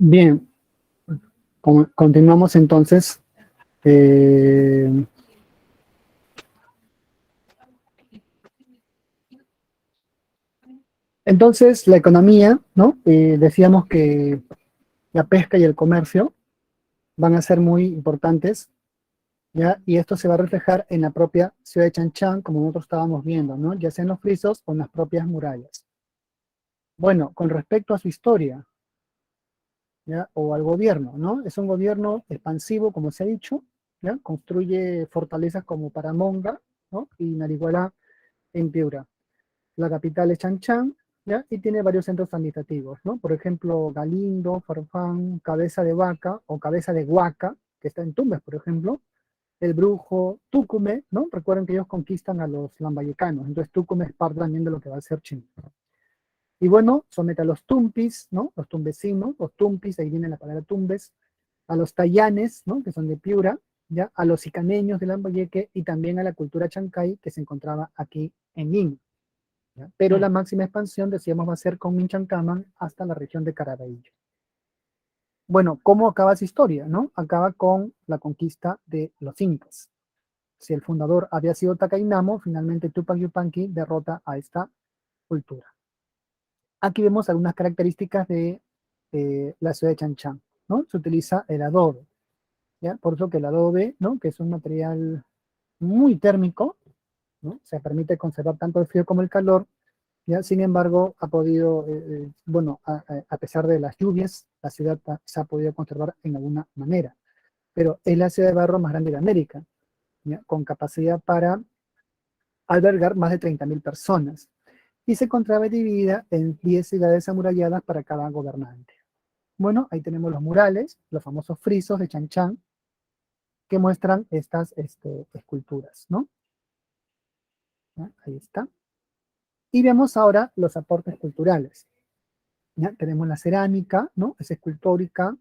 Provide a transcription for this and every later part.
Bien, continuamos entonces. Eh, entonces, la economía, ¿no? Decíamos que la pesca y el comercio van a ser muy importantes, ¿ya? Y esto se va a reflejar en la propia ciudad de Chanchán, como nosotros estábamos viendo, ¿no? Ya sea en los frisos o en las propias murallas. Bueno, con respecto a su historia, ¿ya? O al gobierno, ¿no? Es un gobierno expansivo, como se ha dicho, ¿ya? Construye fortalezas como Paramonga, ¿no? Y Narigualá en Piura. La capital es Chanchán, ¿ya? Y tiene varios centros administrativos, ¿no? Por ejemplo, Galindo, Farfán, Cabeza de Vaca o Cabeza de Huaca, que está en Tumbes, por ejemplo, El Brujo, Túcume, ¿no? Recuerden que ellos conquistan a los lambayecanos, entonces Túcume es parte también de lo que va a ser China. Y bueno, somete a los tumpis, ¿no? Los tumbesinos, los tumpis, ahí viene la palabra tumbes, a los tayanes, ¿no? Que son de Piura, ¿ya? A los icaneños de Lambayeque y también a la cultura chancay que se encontraba aquí en Lima. ¿Ya? Pero la máxima expansión, decíamos, va a ser con Minchancaman hasta la región de Caraballo. Bueno, ¿cómo acaba esa historia? ¿No? Acaba con la conquista de los incas. Si el fundador había sido Tacainamo, finalmente Tupac Yupanqui derrota a esta cultura. Aquí vemos algunas características de la ciudad de Chanchán, ¿no? Se utiliza el adobe, ¿ya? Por eso que el adobe, ¿no? Que es un material muy térmico, ¿no? Se permite conservar tanto el frío como el calor. ¿Ya? Sin embargo, ha podido, bueno, a pesar de las lluvias, la ciudad se ha podido conservar en alguna manera. Pero es la ciudad de barro más grande de América, ¿ya? Con capacidad para albergar más de 30.000 personas. Y se encontraba dividida en 10 ciudades amuralladas para cada gobernante. Bueno, ahí tenemos los murales, los famosos frisos de Chanchán, que muestran estas esculturas, ¿no? ¿Ya? Ahí está. Y vemos ahora los aportes culturales. ¿Ya? Tenemos la cerámica, ¿no? Es escultórica,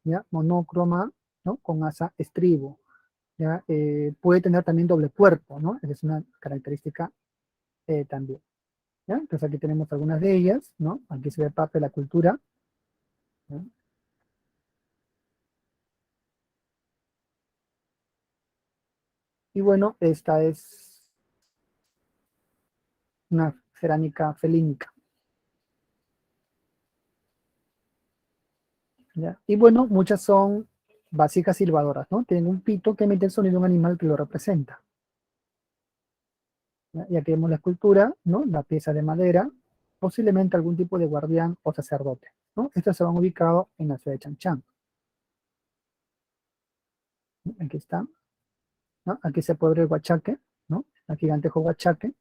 ¿ya? Monócroma, ¿no? Con asa estribo, ¿ya? Puede tener también doble cuerpo, ¿no? Esa es una característica también, ¿ya? Entonces aquí tenemos algunas de ellas, ¿no? Aquí se ve parte de la cultura, ¿ya? Y bueno, esta es una cerámica felínica, ¿ya? Y bueno, muchas son vasijas silbadoras, ¿no? Tienen un pito que emite el sonido de un animal que lo representa, ¿ya? Y aquí vemos la escultura, ¿no? La pieza de madera, posiblemente algún tipo de guardián o sacerdote, ¿no? Estos se van ubicados en la ciudad de Chanchán. ¿No? Aquí está, ¿no? Aquí se puede ver el huachaque, ¿no? El gigantejo huachaque.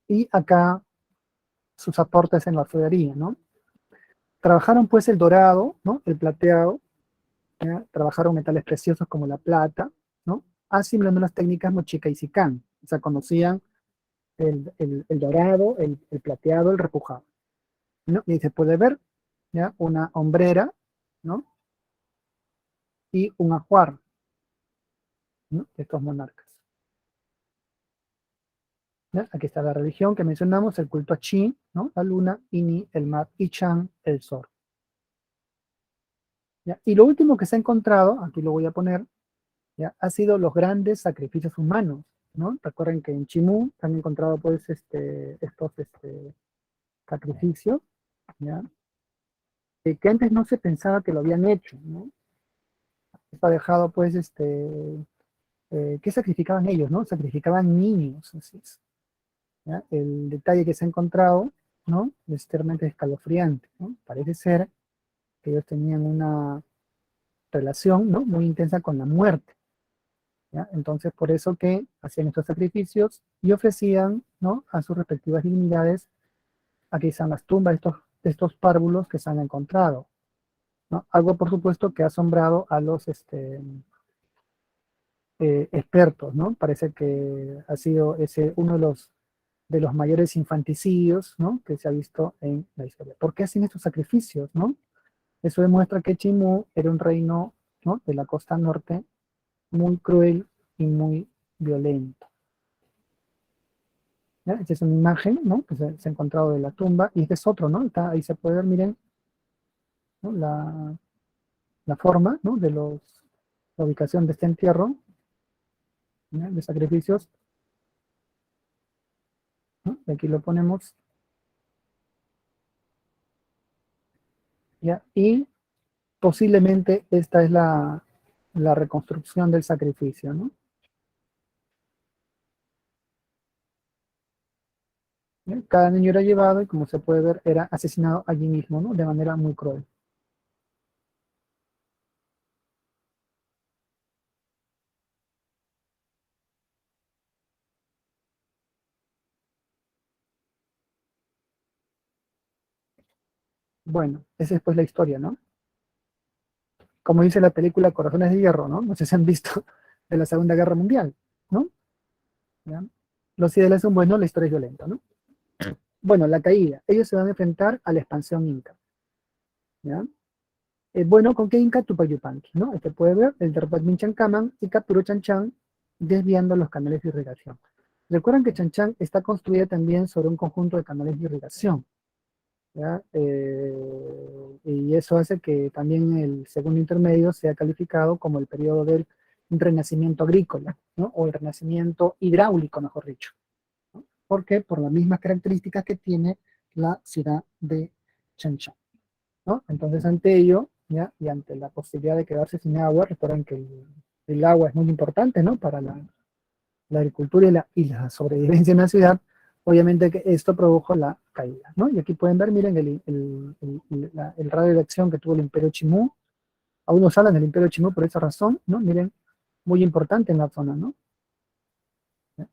Y acá sus aportes en la orfebrería, ¿no? Trabajaron pues el dorado, ¿no? El plateado, ¿ya? Trabajaron metales preciosos como la plata, ¿no? Asimilando las técnicas mochica y sicán. O sea, conocían el dorado, el plateado, el repujado, ¿no? Y se puede ver, ¿ya? Una hombrera, ¿no? Y un ajuar, ¿no? De estos monarcas. ¿Ya? Aquí está la religión que mencionamos, el culto a Chi, ¿no? La luna, Ini, el mar, y Chan, el sol. ¿Ya? Y lo último que se ha encontrado, aquí lo voy a poner, ¿ya? Ha sido los grandes sacrificios humanos, ¿no? Recuerden que en Chimú se han encontrado pues estos sacrificios, ¿ya? Que antes no se pensaba que lo habían hecho, ¿no? Está dejado pues ¿qué sacrificaban ellos, no? Sacrificaban niños, así es, ¿ya? El detalle que se ha encontrado, ¿no? Es realmente escalofriante, ¿no? Parece ser que ellos tenían una relación, ¿no? Muy intensa con la muerte, ¿ya? Entonces, por eso que hacían estos sacrificios y ofrecían, ¿no? A sus respectivas divinidades, aquí están las tumbas de estos párvulos que se han encontrado, ¿no? Algo, por supuesto, que ha asombrado a los expertos, ¿no? Parece que ha sido ese uno de los mayores infanticidios, ¿no? Que se ha visto en la historia. ¿Por qué hacen estos sacrificios, no? Eso demuestra que Chimú era un reino, ¿no? De la costa norte muy cruel, y muy violento. ¿Ya? Esta es una imagen, ¿no? Que se ha encontrado de la tumba, y este es otro, ¿no? Está, ahí se puede ver, miren, ¿no? La forma, ¿no? La ubicación de este entierro, ¿ya? De sacrificios, ¿no? Y aquí lo ponemos, ¿ya? Y posiblemente esta es la reconstrucción del sacrificio, ¿no? ¿Ya? Cada niño era llevado y, como se puede ver, era asesinado allí mismo, ¿no? De manera muy cruel. Bueno, esa es pues la historia, ¿no? Como dice la película Corazones de Hierro, ¿no? No sé si han visto, de la Segunda Guerra Mundial, ¿no? ¿Ya? Los ideales son buenos, la historia es violenta, ¿no? Bueno, la caída. Ellos se van a enfrentar a la expansión inca, ¿ya? Bueno, ¿con qué inca? Tupac Yupanqui, ¿no? Este puede ver el Terpat Minchacaman y capturó Chan desviando los canales de irrigación. Recuerden que Chan está construida también sobre un conjunto de canales de irrigación, ¿ya? Y eso hace que también el segundo intermedio sea calificado como el periodo del renacimiento agrícola, ¿no? O el renacimiento hidráulico, mejor dicho, ¿no? ¿Por qué? Por las mismas características que tiene la ciudad de Chan, ¿no? Entonces, ante ello, ¿ya? Y ante la posibilidad de quedarse sin agua, recuerden que el agua es muy importante, ¿no? Para la agricultura y la sobrevivencia en la ciudad. Obviamente que esto produjo la caída, ¿no? Y aquí pueden ver, miren, el radio de acción que tuvo el Imperio Chimú. Aún nos hablan del Imperio Chimú por esa razón, ¿no? Miren, muy importante en la zona, ¿no?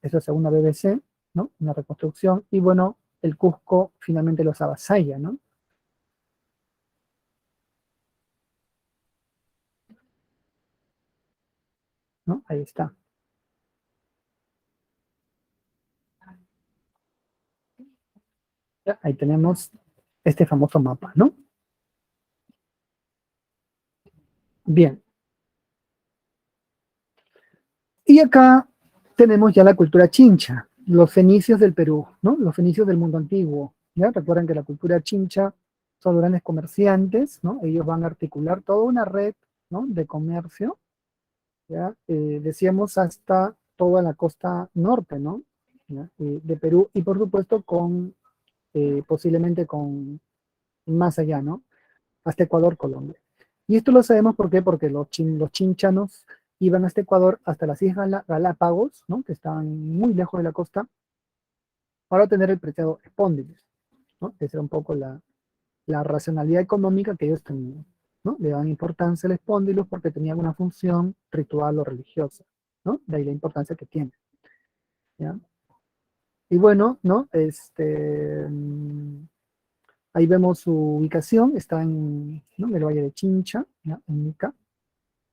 Eso es según la BBC, ¿no? Una reconstrucción. Y bueno, el Cusco finalmente los avasalla, ¿no? ¿No? Ahí está. Ya, ahí tenemos este famoso mapa, ¿no? Bien. Y acá tenemos ya la cultura chincha, los fenicios del Perú, ¿no? Los fenicios del mundo antiguo, ¿ya? Recuerden que la cultura chincha son grandes comerciantes, ¿no? Ellos van a articular toda una red, ¿no? De comercio, ¿ya? Decíamos hasta toda la costa norte, ¿no? ¿Ya? De Perú, y por supuesto posiblemente con más allá, ¿no? Hasta Ecuador, Colombia. Y esto lo sabemos ¿por qué? Porque los chinchanos iban hasta Ecuador, hasta las Islas Galápagos, ¿no? Que estaban muy lejos de la costa, para obtener el preciado espóndilis, ¿no? Esa era un poco la racionalidad económica que ellos tenían, ¿no? Le daban importancia al espóndilos porque tenían una función ritual o religiosa, ¿no? De ahí la importancia que tiene, ¿ya? Y bueno, ¿no? Ahí vemos su ubicación, está ¿no? En el Valle de Chincha, ¿ya? En Ica,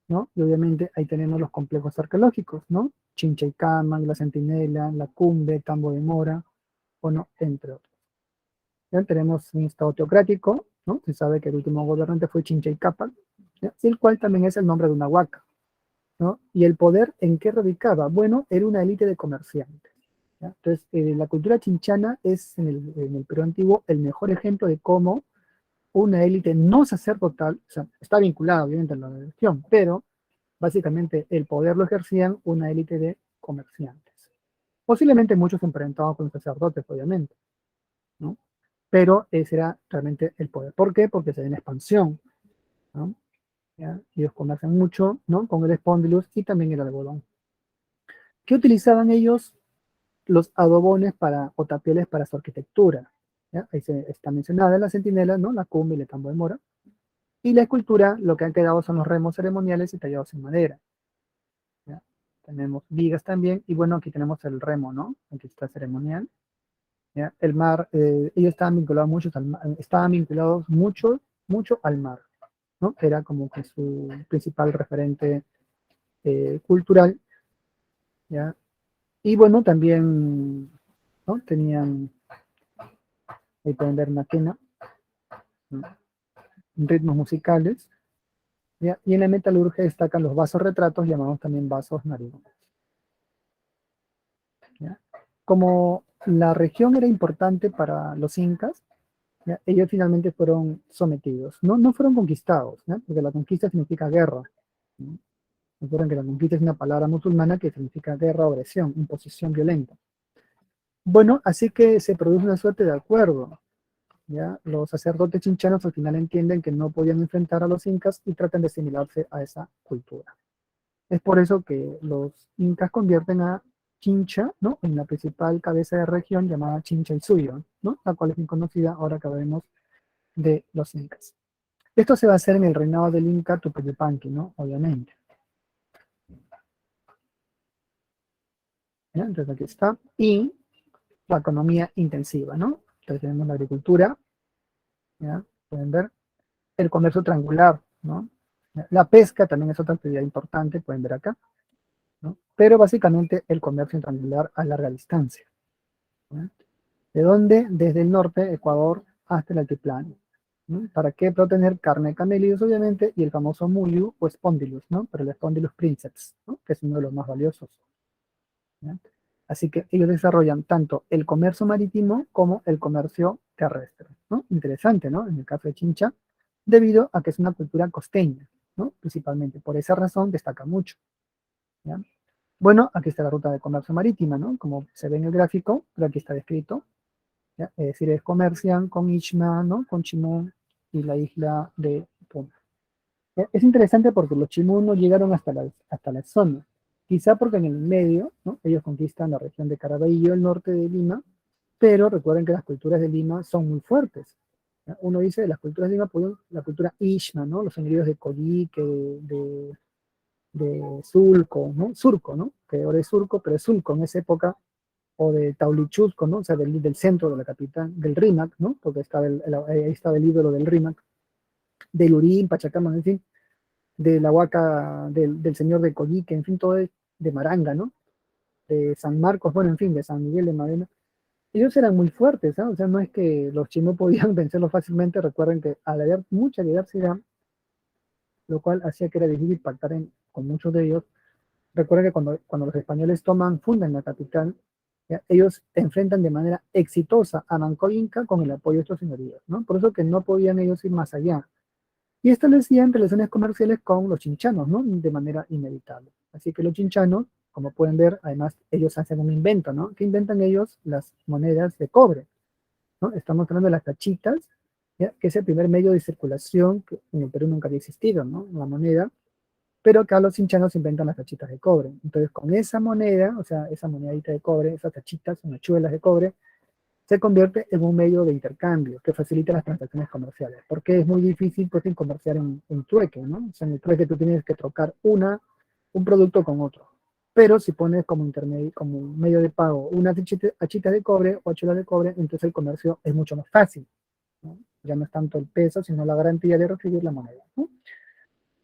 ¿no? Y obviamente ahí tenemos los complejos arqueológicos, ¿no? Chinchaycaman, La Centinela, La Cumbre, Tambo de Mora, bueno, entre otros. Ya tenemos un estado teocrático, ¿no? Se sabe que el último gobernante fue Chinchaycapan, ¿ya? El cual también es el nombre de una huaca, ¿no? Y el poder, ¿en qué radicaba? Bueno, era una élite de comerciantes, ¿ya? Entonces, la cultura chinchana es en el Perú antiguo el mejor ejemplo de cómo una élite no sacerdotal, o sea, está vinculada obviamente a la religión, pero básicamente el poder lo ejercían una élite de comerciantes. Posiblemente muchos emparentados con los sacerdotes, obviamente, ¿no? Pero ese era realmente el poder. ¿Por qué? Porque se ve en expansión, ¿no? ¿Ya? Ellos comercian mucho, ¿no? Con el espondylus y también el algodón. ¿Qué utilizaban ellos? Los adobones o tapieles para su arquitectura. ¿Ya? Ahí está mencionada la centinela, ¿no? La cumbre y el tambo de mora. Y la escultura, lo que han quedado son los remos ceremoniales y tallados en madera. ¿Ya? Tenemos vigas también, y bueno, aquí tenemos el remo, ¿no? Aquí está ceremonial. ¿Ya? El mar, ellos estaban vinculados mucho al mar, ¿no? Era como que su principal referente cultural, ¿ya? Y bueno, también, ¿no? Tenían, ahí pueden ver una quena, ¿no? Ritmos musicales, ¿ya? Y en la metalurgia destacan los vasos retratos, llamados también vasos narigones. Como la región era importante para los incas, ¿ya? Ellos finalmente fueron sometidos. No, no fueron conquistados, ¿ya? Porque la conquista significa guerra, ¿no? Recuerden que la conquista es una palabra musulmana que significa guerra, opresión, imposición violenta. Bueno, así que se produce una suerte de acuerdo, ¿ya? Los sacerdotes chinchanos al final entienden que no podían enfrentar a los incas y tratan de asimilarse a esa cultura. Es por eso que los incas convierten a Chincha, ¿no?, en la principal cabeza de región llamada Chincha Itzuyo, ¿no?, la cual es bien conocida ahora que hablaremos de los incas. Esto se va a hacer en el reinado del Inca Tupuyupanqui, ¿no?, obviamente. ¿Ya? Entonces aquí está. Y la economía intensiva, ¿no? Entonces tenemos la agricultura, ¿ya? Pueden ver. El comercio triangular, ¿no? La pesca también es otra actividad importante, pueden ver acá, ¿no? Pero básicamente el comercio triangular a larga distancia, ¿no? ¿De dónde? Desde el norte, Ecuador, hasta el altiplano, ¿no? ¿Para qué? Para obtener carne de camellos, obviamente, y el famoso muyu o spondylus, ¿no? Pero el spondylus princeps, ¿no?, que es uno de los más valiosos, ¿ya? Así que ellos desarrollan tanto el comercio marítimo como el comercio terrestre, ¿no? Interesante, ¿no? En el caso de Chincha, debido a que es una cultura costeña, ¿no? Principalmente. Por esa razón destaca mucho, ¿ya? Bueno, aquí está la ruta de comercio marítima, ¿no? Como se ve en el gráfico, pero aquí está descrito, ¿ya? Es decir, es comercian con Ixma, ¿no?, con Chimú y la isla de Puna. Es interesante porque los Chimú no llegaron hasta la zona, quizá porque en el medio, ¿no?, ellos conquistan la región de Caraballo, el norte de Lima, pero recuerden que las culturas de Lima son muy fuertes, ¿ya? Uno dice las culturas de Lima, pues la cultura Ishma, ¿no?, los señoríos de Coyique, de Sulco, ¿no? Surco, ¿no?, que ahora es Surco, pero es Sulco en esa época, o de Taulichusco, ¿no?, o sea, del centro de la capital, del Rímac, ¿no?, porque estaba ahí estaba el ídolo del Rímac, del Urín, Pachacama, en fin, de la Huaca, del señor de Coyique, en fin, todo de Maranga, ¿no?, de San Marcos, bueno, en fin, de San Miguel de Madena. Ellos eran muy fuertes, ¿no? O sea, no es que los chinos podían vencerlos fácilmente. Recuerden que al haber mucha diversidad, lo cual hacía que era difícil pactar con muchos de ellos. Recuerden que cuando los españoles fundan la capital, ¿ya?, ellos enfrentan de manera exitosa a Manco Inca con el apoyo de estos señoríos, ¿no? Por eso que no podían ellos ir más allá. Y establecían relaciones comerciales con los chinchanos, ¿no?, de manera inevitable. Así que los chinchanos, como pueden ver, además ellos hacen un invento, ¿no? ¿Qué inventan ellos? Las monedas de cobre, ¿no? Estamos hablando de las tachitas, ¿ya?, que es el primer medio de circulación que en el Perú nunca había existido, ¿no?, la moneda, pero acá los chinchanos inventan las tachitas de cobre. Entonces, con esa moneda, o sea, esa monedita de cobre, esas tachitas, son hachuelas de cobre, se convierte en un medio de intercambio que facilita las transacciones comerciales, porque es muy difícil, pues, comerciar en trueque, ¿no? O sea, en el trueque tú tienes que trocar un producto con otro. Pero si pones como intermedio, como medio de pago, una achita de cobre o achuelas de cobre, entonces el comercio es mucho más fácil, ¿no? Ya no es tanto el peso, sino la garantía de recibir la moneda, ¿no?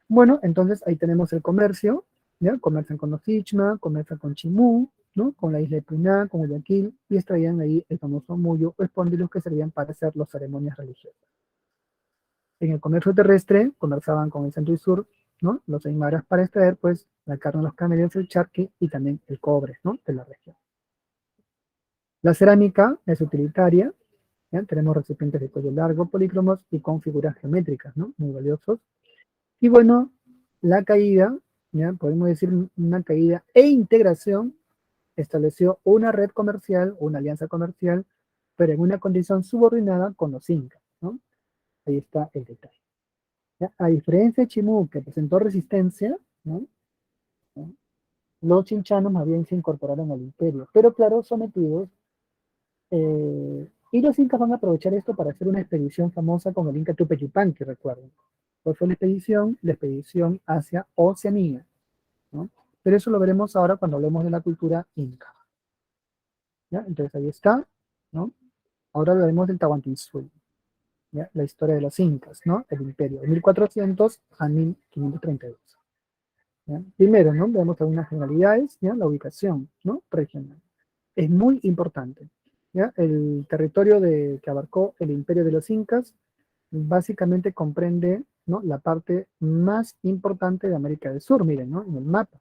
Bueno, entonces ahí tenemos el comercio, ¿ya? Comercian con los Ichma, comercian con Chimú, ¿no?, con la isla de Puná, con Guayaquil, y extraían ahí el famoso muyo o espóndilos que servían para hacer las ceremonias religiosas. En el comercio terrestre comerciaban con el centro y sur, ¿no?, los aymaras, para extraer, pues, la carne de los camellos, el charqui y también el cobre, ¿no?, de la región. La cerámica es utilitaria, ¿ya? Tenemos recipientes de cuello largo, polícromos y con figuras geométricas, ¿no?, muy valiosos. Y bueno, la caída, ¿ya?, podemos decir una caída e integración, estableció una red comercial, una alianza comercial, pero en una condición subordinada con los incas, ¿no? Ahí está el detalle, ¿ya? A diferencia de Chimú, que presentó resistencia, ¿no?, ¿no?, los chinchanos más bien se incorporaron al imperio, pero claro, sometidos, y los incas van a aprovechar esto para hacer una expedición famosa con el Inca Tupac Yupanqui, recuerden. ¿Cuál fue la expedición? La expedición hacia Oceanía, ¿no? Pero eso lo veremos ahora cuando hablemos de la cultura inca, ¿ya? Entonces ahí está, ¿no? Ahora hablaremos del Tahuantinsuyo, ¿ya? La historia de los incas, ¿no?, el imperio, de 1400 a 1532. ¿Ya? Primero, ¿no?, vemos algunas generalidades, ¿ya? La ubicación, ¿no?, regional. Es muy importante, ¿ya? El territorio que abarcó el imperio de los incas básicamente comprende, ¿no?, la parte más importante de América del Sur, miren, ¿no?, en el mapa,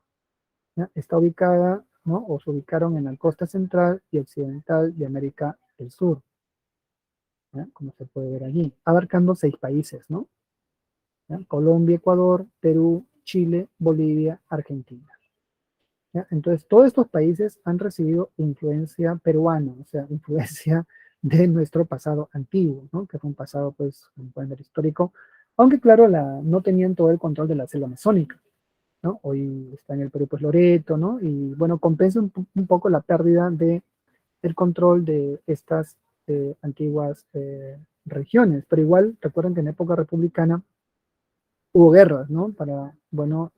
¿ya? Está ubicada ¿no? O se ubicaron en la costa central y occidental de América del Sur, ¿ya? Como se puede ver allí, abarcando 6 países, ¿no? ¿Ya? Colombia, Ecuador, Perú, Chile, Bolivia, Argentina. ¿Ya? Entonces, todos estos países han recibido influencia peruana, o sea, influencia de nuestro pasado antiguo, ¿no? Que fue un pasado, pues, como pueden ver, histórico, aunque claro, no tenían todo el control de la selva amazónica, ¿no? Hoy está en el Perú, pues, Loreto, ¿no? Y bueno, compensa un poco la pérdida de el control de estas antiguas regiones, pero igual, recuerden que en época republicana hubo guerras, ¿no? Para, bueno,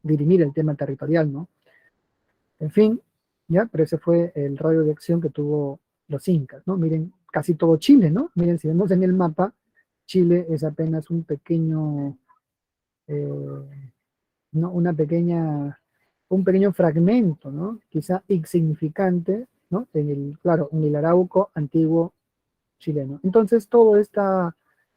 dirimir el tema territorial, ¿no? En fin, ya, pero ese fue el radio de acción que tuvo los incas, ¿no? Miren, casi todo Chile, ¿no? Miren, si vemos en el mapa, Chile es apenas un pequeño, eh, ¿no? Un pequeño fragmento, ¿no? Quizá insignificante, ¿no? Claro, en el Arauco antiguo chileno. Entonces,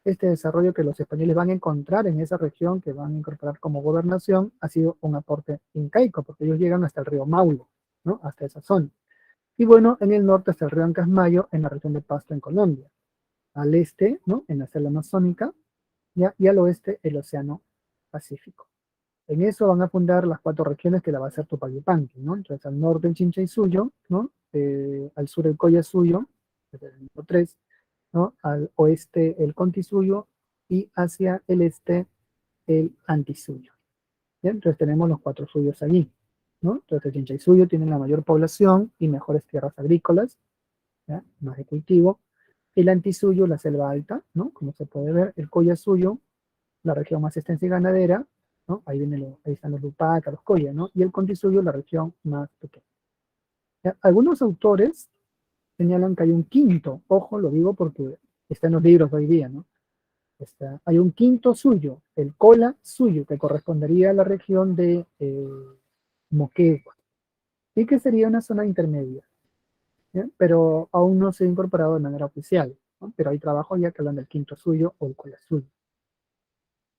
este desarrollo que los españoles van a encontrar en esa región, que van a incorporar como gobernación, ha sido un aporte incaico, porque ellos llegan hasta el río Maule, ¿no? Hasta esa zona. Y bueno, en el norte está el río Ancasmayo, en la región de Pasto, en Colombia. Al este, ¿no? En la selva amazónica, ¿ya? Y al oeste, el Océano Pacífico. En eso van a fundar las 4 regiones que la va a hacer Tupac Yupanqui, ¿no? Entonces, al norte el Chinchaysuyo, ¿no? Al sur el Collasuyo, que es el número 3, ¿no? Al oeste el Contisuyo y hacia el este el Antisuyo. ¿Bien? Entonces tenemos los 4 suyos allí, ¿no? Entonces el Chinchaysuyo tiene la mayor población y mejores tierras agrícolas, ¿ya? Más de cultivo. El Antisuyo, la selva alta, ¿no? Como se puede ver, el Collasuyo, la región más extensa y ganadera, ¿no? Ahí están los Lupaca, los Colla, ¿no? Y el Contisuyo, la región más pequeña. ¿Ya? Algunos autores señalan que hay un quinto, ojo, lo digo porque está en los libros hoy día, ¿no? Hay un quinto suyo, el Cola suyo, que correspondería a la región de Moquegua, y que sería una zona intermedia, ¿ya? Pero aún no se ha incorporado de manera oficial, ¿no? Pero hay trabajo ya que hablan del quinto suyo o el Cola suyo.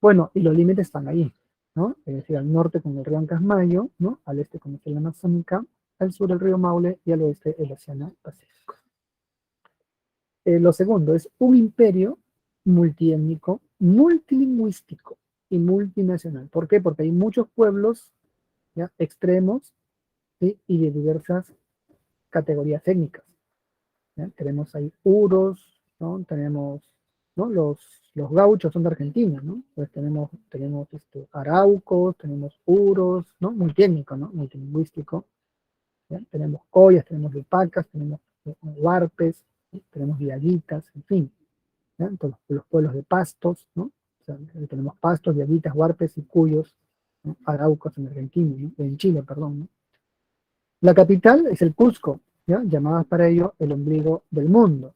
Bueno, y los límites están ahí, ¿no? Es decir, al norte con el río Ancasmayo, ¿no? Al este con la Amazónica, al sur el río Maule y al oeste el Océano Pacífico. Lo segundo es un imperio multiétnico, multilingüístico y multinacional. ¿Por qué? Porque hay muchos pueblos, ¿ya? Extremos, ¿sí? Y de diversas categorías étnicas, ¿ya? Tenemos ahí uros, ¿no? Tenemos, ¿no? Los gauchos son de Argentina, ¿no? Pues tenemos araucos, tenemos uros, ¿no? Multiétnico, ¿no? Multilingüístico, ¿ya? Tenemos collas, tenemos lupacas, tenemos huarpes, ¿sí? Tenemos diaguitas, en fin, ¿ya? Entonces, los pueblos de pastos, ¿no? O sea, tenemos pastos, diaguitas, huarpes y cuyos, ¿no? Araucos en Argentina, ¿no? En Chile, perdón, ¿no? La capital es el Cusco, ¿ya? Llamadas para ello el ombligo del mundo,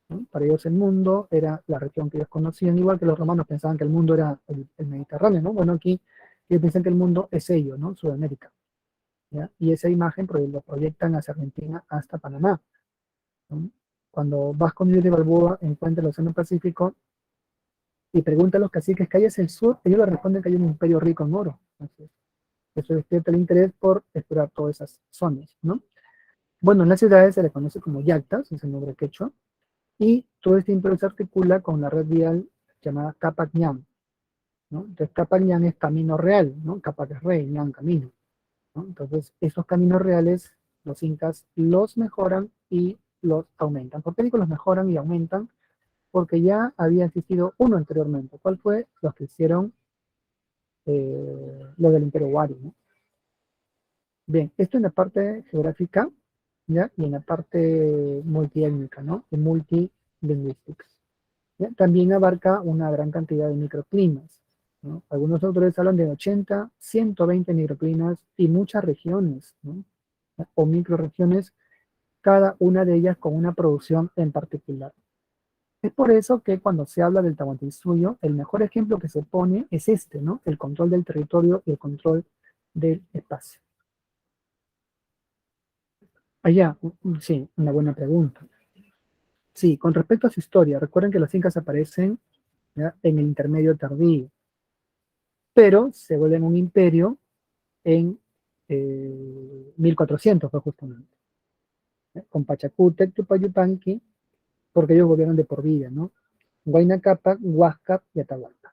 ¿no? Para ellos el mundo era la región que ellos conocían, igual que los romanos pensaban que el mundo era el Mediterráneo, ¿no? Bueno, aquí ellos piensan que el mundo es ello, ¿no? Sudamérica, ¿ya? Y esa imagen lo proyectan hacia Argentina hasta Panamá, ¿no? Cuando vas con Miguel de Balboa, encuentra el Océano Pacífico y pregunta a los caciques que hay hacia el sur, ellos le responden que hay un imperio rico en oro. Entonces, eso despierta el interés por explorar todas esas zonas, ¿no? Bueno, en las ciudades se le conoce como yactas, es el nombre quechua, y todo este imperio se articula con la red vial llamada Capac Ñam, ¿no? Entonces Capac Ñam es camino real, ¿no? Capac es rey, Ñam camino, ¿no? Entonces esos caminos reales los incas los mejoran y los aumentan. ¿Por qué digo los mejoran y aumentan? Porque ya había existido uno anteriormente. ¿Cuál fue? Los que hicieron lo del Imperio Wari, ¿no? Bien, esto en la parte geográfica, ¿ya? Y en la parte multiétnica, ¿no? Y multilingüística. ¿Ya? También abarca una gran cantidad de microclimas, ¿no? Algunos autores hablan de 80, 120 microclimas y muchas regiones, ¿no? O microregiones, cada una de ellas con una producción en particular. Es por eso que cuando se habla del Tahuantinsuyo, el mejor ejemplo que se pone es este, ¿no? El control del territorio y el control del espacio. Allá, sí, una buena pregunta. Sí, con respecto a su historia, recuerden que los incas aparecen, ¿ya? En el intermedio tardío, pero se vuelven un imperio en 1400 fue justamente, con Pachacútec, Tupayupanqui, porque ellos gobiernan de por vida, ¿no? Huayna Cápac, Huáscar y Atahualpa.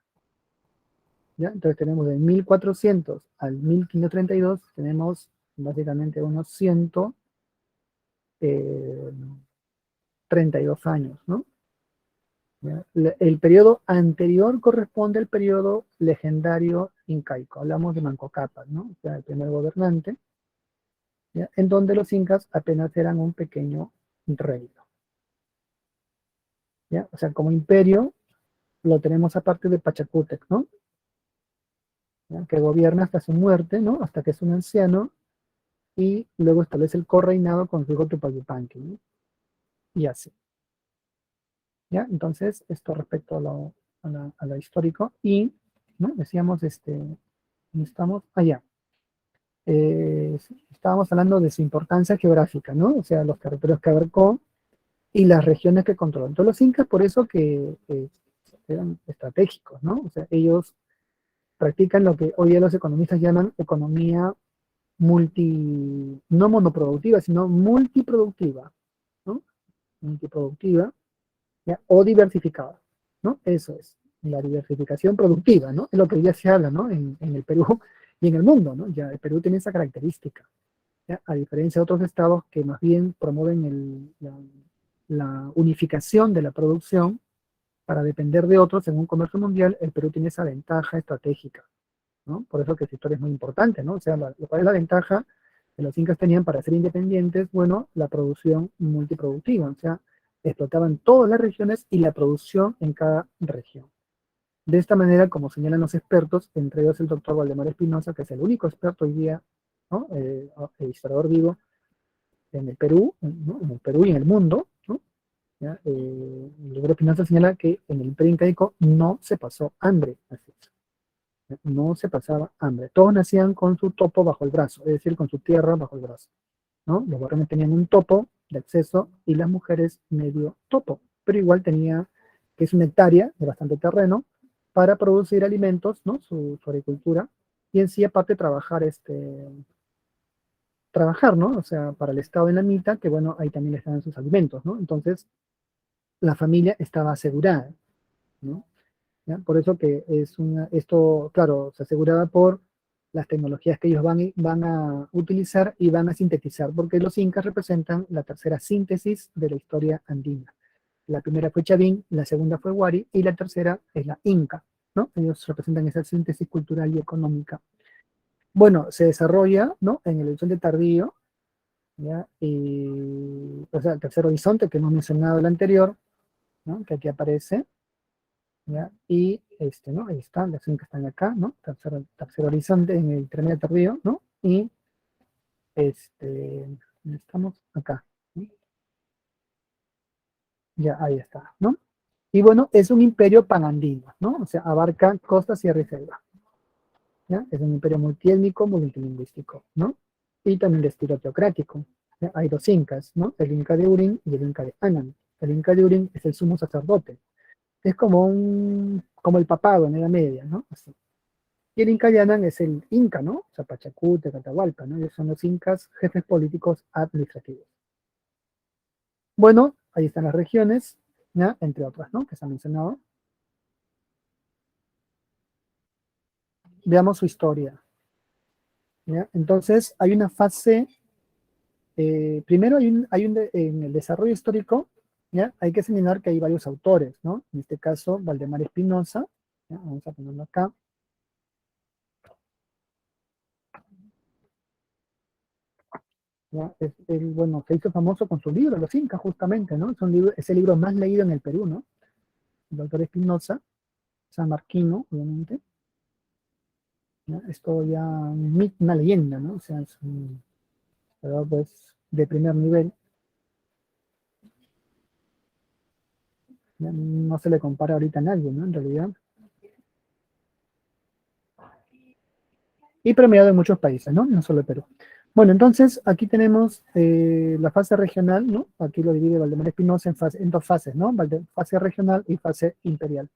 ¿Ya? Entonces tenemos de 1400 al 1532, tenemos básicamente unos 132 años, ¿no? ¿Ya? El periodo anterior corresponde al periodo legendario incaico. Hablamos de Manco Cápac, ¿no? O sea, el primer gobernante, ¿ya? En donde los incas apenas eran un pequeño reino, ¿ya? O sea, como imperio lo tenemos a partir de Pachacútec, ¿no? ¿Ya? Que gobierna hasta su muerte, ¿no? Hasta que es un anciano, y luego establece el correinado con su hijo Tupayupanqui, ¿no? Y así, ¿ya? Entonces, esto respecto a lo histórico, y, ¿no? Decíamos, estamos allá. Estábamos hablando de su importancia geográfica, ¿no? O sea, los territorios que abarcó y las regiones que controló. Entonces, los incas, por eso que eran estratégicos, ¿no? O sea, ellos practican lo que hoy día los economistas llaman economía no monoproductiva, sino multiproductiva, ¿no? Multiproductiva, ¿ya? O diversificada, ¿no? Eso es, la diversificación productiva, ¿no? Es lo que ya se habla, ¿no? En el Perú y en el mundo, ¿no? Ya el Perú tiene esa característica, ¿ya? A diferencia de otros estados que más bien promueven la unificación de la producción para depender de otros en un comercio mundial, el Perú tiene esa ventaja estratégica, ¿no? Por eso que esa historia es muy importante, ¿no? O sea, ¿cuál es la ventaja que los incas tenían para ser independientes? Bueno, la producción multiproductiva, o sea, explotaban todas las regiones y la producción en cada región. De esta manera, como señalan los expertos, entre ellos el doctor Valdemar Espinosa, que es el único experto hoy día, ¿no? Historiador vivo en el Perú, ¿no? En el Perú y en el mundo, ¿no? ¿Ya? El doctor Espinosa señala que en el Imperio Incaico no se pasó hambre, así es. No se pasaba hambre. Todos nacían con su topo bajo el brazo, es decir, con su tierra bajo el brazo, ¿no? Los varones tenían un topo de acceso y las mujeres medio topo, pero igual tenía, que es una hectárea de bastante terreno, para producir alimentos, ¿no? Su agricultura, y en sí aparte trabajar, ¿no? O sea, para el estado de Namita, que bueno, ahí también estaban sus alimentos, ¿no? Entonces, la familia estaba asegurada, ¿no? ¿Ya? Por eso que esto, claro, se aseguraba por las tecnologías que ellos van a utilizar y van a sintetizar, porque los incas representan la tercera síntesis de la historia andina. La primera fue Chavín, la segunda fue Huari, y la tercera es la Inca, ¿no? Ellos representan esa síntesis cultural y económica. Bueno, se desarrolla, ¿no? En el horizonte tardío, ¿ya? Y, o sea, el tercer horizonte que hemos mencionado el anterior, ¿no? Que aquí aparece, ¿ya? Y ¿no? Ahí está, las que están acá, ¿no? Tercer horizonte en el terminal tardío, ¿no? Y estamos acá, ¿no? Ya ahí está, ¿no? Y bueno, es un imperio panandino, ¿no? O sea, abarca costa, sierra y selva, ¿ya? Es un imperio multiétnico, multilingüístico, ¿no? Y también de estilo teocrático. ¿Ya? Hay dos incas, ¿no? El inca de Urín y el inca de Anam. El inca de Urín es el sumo sacerdote. Es como el papado en la Edad Media, ¿no? Así. Y el Inca Yanan es el Inca, ¿no? O sea, Pachacútec, Atahualpa, ¿no? Ellos son los incas, jefes políticos administrativos. Bueno, ahí están las regiones, ¿ya? Entre otras, ¿no? Que se han mencionado. Veamos su historia, ¿ya? Entonces, hay una fase, primero en el desarrollo histórico, ¿ya? Hay que señalar que hay varios autores, ¿no? En este caso, Valdemar Espinosa, ¿ya? Vamos a ponerlo acá. ¿Ya? Bueno, se hizo famoso con su libro, Los Incas, justamente, ¿no? Es el libro más leído en el Perú, ¿no? El doctor Espinosa, San Marquino, obviamente. ¿Ya? Es todo ya una leyenda, ¿no? O sea, es un pero, pues, de primer nivel. ¿Ya? No se le compara ahorita a nadie, ¿no? En realidad. Y premiado en muchos países, ¿no? No solo el Perú. Bueno, entonces aquí tenemos la fase regional, ¿no? Aquí lo divide Valdemar Espinosa en dos fases, ¿no? Fase regional y fase imperial.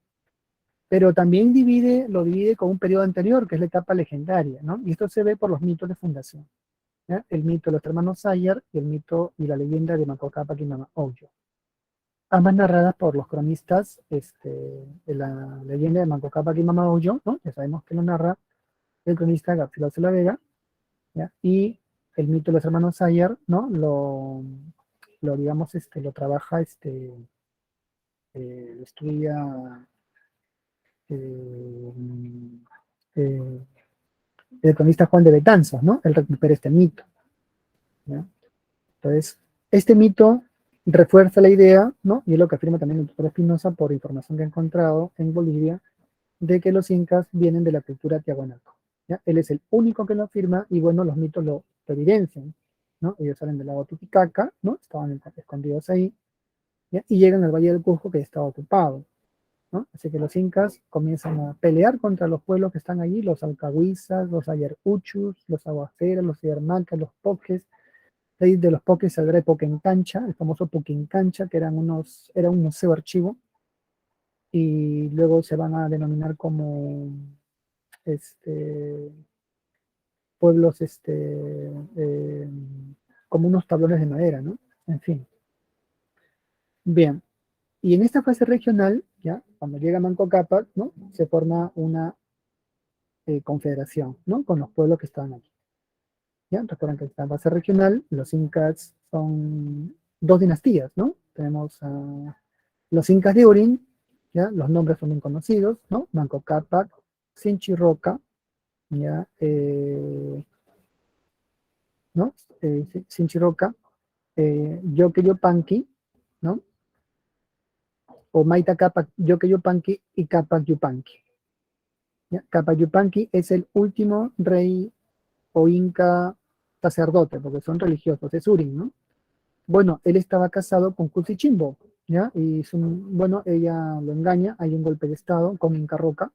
Pero también lo divide con un periodo anterior, que es la etapa legendaria, ¿no? Y esto se ve por los mitos de fundación. ¿ya? El mito de los hermanos Sayer y el mito y la leyenda de Manco Cápac y Mama Oyo. Ambas narradas por los cronistas, de la leyenda de Manco Cápac y Mama Oyo, ¿no? Ya sabemos que lo narra el cronista Garcilaso de la Vega, ¿ya? Y el mito de los hermanos Sayer, ¿no? Digamos, lo trabaja, lo estudia eh, eh, el cronista Juan de Betanzos, ¿no? Él recupera este mito, ¿ya? Entonces, este mito refuerza la idea, ¿no? Y es lo que afirma también el doctor Espinosa por información que ha encontrado en Bolivia, de que los incas vienen de la cultura tiahuanaco, ¿ya? Él es el único que lo afirma y bueno, los mitos lo evidencian, ¿no? Ellos salen del lago Titicaca, ¿no? Estaban escondidos ahí, ¿ya? Y llegan al Valle del Cusco que estaba ocupado, ¿no? Así que los incas comienzan a pelear contra los pueblos que están allí, los alcahuizas, los ayercuchus, los aguaceras, los ayarmacas, los poques. De ahí de los poques saldrá el Poquencancha, el famoso Poquencancha, que era un museo archivo, y luego se van a denominar como este, pueblos, eh, como unos tablones de madera, ¿no? En fin. Bien. Y en esta fase regional, ya, cuando llega Manco Cápac, ¿no? Se forma una confederación, ¿no? Con los pueblos que estaban aquí. ¿Ya? Recuerden que esta fase regional, los incas son dos dinastías, ¿no? Tenemos a los incas de Urín, ¿ya? Los nombres son bien conocidos, ¿no? Manco Cápac, Sinchiroca, ¿ya? ¿No? Sinchiroca, Yoque Yupanqui, ¿no? O Maita Cápac, Yoque Yupanqui y Cápac Yupanqui. ¿Ya? Cápac Yupanqui es el último rey o inca sacerdote, porque son religiosos, es Urín, ¿no? Bueno, él estaba casado con Cusichimbo, ¿ya? Y bueno, ella lo engaña, hay un golpe de estado con Inca Roca.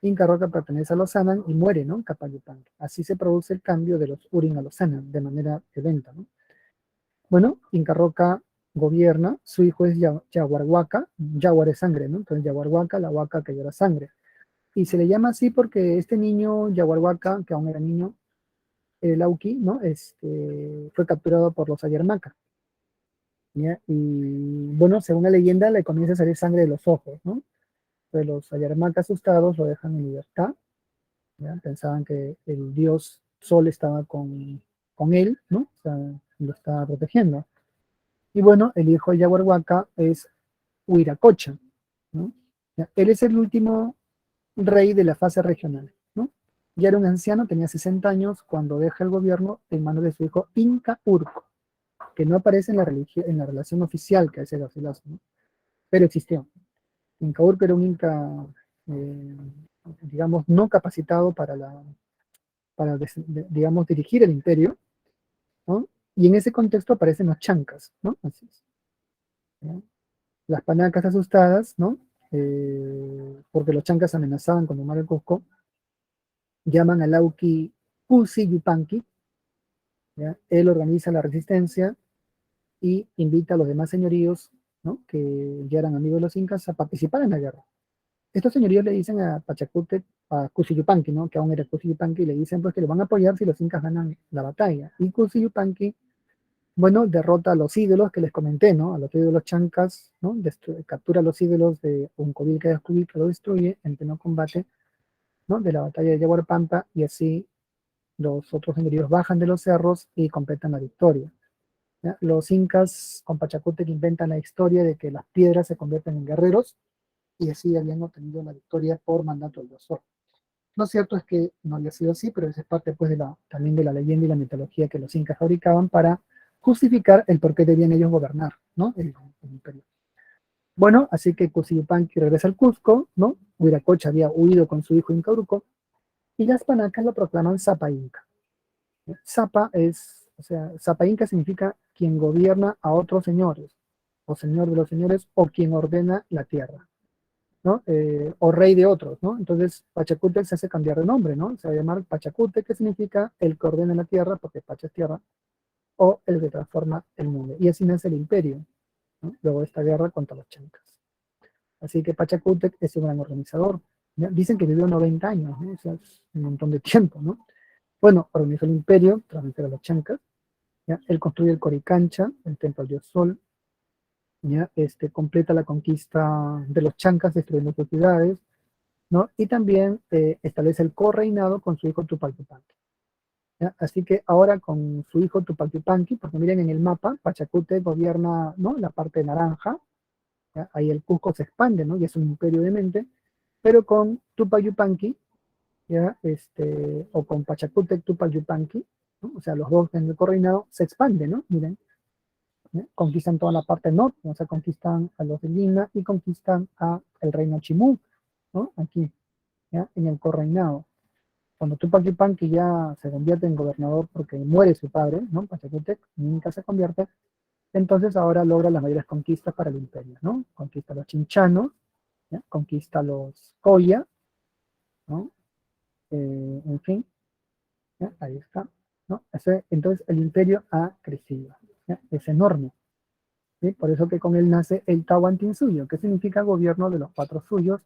Inca Roca pertenece a los Sanan y muere, ¿no? Capayupanqui. Así se produce el cambio de los Urin a los Sanan, de manera violenta, ¿no? Bueno, Inca Roca gobierna, su hijo es Yaguarhuaca, Yaguar es sangre, ¿no? Entonces Yaguarhuaca, la huaca que llora sangre. Y se le llama así porque este niño, Yaguarhuaca, que aún era niño, el Auqui, ¿no? Fue capturado por los Ayarmaca. ¿Ya? Y bueno, según la leyenda, le comienza a salir sangre de los ojos, ¿no? Entonces los Ayarmacas asustados lo dejan en libertad, ¿ya? Pensaban que el dios Sol estaba con él, ¿no? O sea, lo estaba protegiendo. Y bueno, el hijo de Yaguarhuaca es Huiracocha, ¿no? ¿Ya? Él es el último rey de la fase regional, ¿no? Ya era un anciano, tenía 60 años cuando deja el gobierno en manos de su hijo Inca Urco, que no aparece en en la relación oficial que hace Garcilaso, ¿no? Pero existió. Inca Urco era un Inca, eh, digamos, no capacitado para digamos, dirigir el imperio, ¿no? Y en ese contexto aparecen los chancas, ¿no? Así es, ¿no? Las panacas asustadas, ¿no? Porque los chancas amenazaban con tomar el Cusco, llaman al Lauqui Cusi Yupanqui, ¿ya? Él organiza la resistencia y invita a los demás señoríos, ¿no? Que ya eran amigos de los incas a participar en la guerra. Estos señoríos le dicen a Pachacútec, a Cusiyupanqui, ¿no? Que aún era Cusiyupanqui, le dicen pues que le van a apoyar si los incas ganan la batalla. Y Cusiyupanqui, bueno, derrota a los ídolos que les comenté, ¿no? A los ídolos chancas, ¿no? Captura a los ídolos de Uncovilca y Ascubil, que lo destruye en pleno combate, ¿no? De la batalla de Yaguarpampa, y así los otros señoríos bajan de los cerros y completan la victoria, ¿ya? Los incas con Pachacútec inventan la historia de que las piedras se convierten en guerreros, y así habían obtenido la victoria por mandato del dios. Lo cierto es que no había sido así, pero eso es parte pues, también de la leyenda y la mitología que los incas fabricaban para justificar el por qué debían ellos gobernar, ¿no? El imperio. Bueno, así que Cusillupanqui regresa al Cusco, ¿no? Huiracocha había huido con su hijo Inca Uruco, y las panacas lo proclaman Zapa Inca. Zapa es, o sea, Zapa Inca significa quien gobierna a otros señores, o señor de los señores, o quien ordena la tierra, ¿no? O rey de otros, ¿no? Entonces Pachacútec se hace cambiar de nombre, ¿no? Se va a llamar Pachacútec, que significa el que ordena la tierra, porque Pacha es tierra, o el que transforma el mundo. Y así nace el imperio, ¿no? Luego de esta guerra contra los chancas. Así que Pachacútec es un gran organizador. ¿Ya? Dicen que vivió 90 años, ¿no? O sea, es un montón de tiempo, ¿no? Bueno, organizó el imperio, tras vencer a los chancas, ¿ya? Él construye el Coricancha, el templo al dios Sol, ¿ya? Completa la conquista de los chancas, destruyendo sus ciudades, ¿no? Y también establece el correinado con su hijo Tupac Yupanqui, ¿ya? Así que ahora con su hijo Tupac Yupanqui, porque miren en el mapa, Pachacute gobierna, ¿no?, la parte naranja, ¿ya? Ahí el Cusco se expande, ¿no? Y es un imperio de mente, pero con Tupac Yupanqui, ¿ya? O con Pachacútec, Tupac Yupanqui, ¿no? O sea, los dos en el correinado se expande, ¿no? Miren, ¿ya? Conquistan toda la parte norte, o sea, conquistan a los de Lima y conquistan a el reino Chimú, ¿no? Aquí, ¿ya? En el correinado. Cuando Tupac Yupanqui ya se convierte en gobernador porque muere su padre, ¿no? Pachacútec, nunca se convierte, entonces ahora logra las mayores conquistas para el imperio, ¿no? Conquista a los chinchanos, ¿ya? Conquista a los Coya, ¿no? En fin, ¿ya? Ahí está, ¿no? Entonces el imperio ha crecido, ¿ya? Es enorme, ¿sí? Por eso que con él nace el Tahuantinsuyo, que significa gobierno de los cuatro suyos,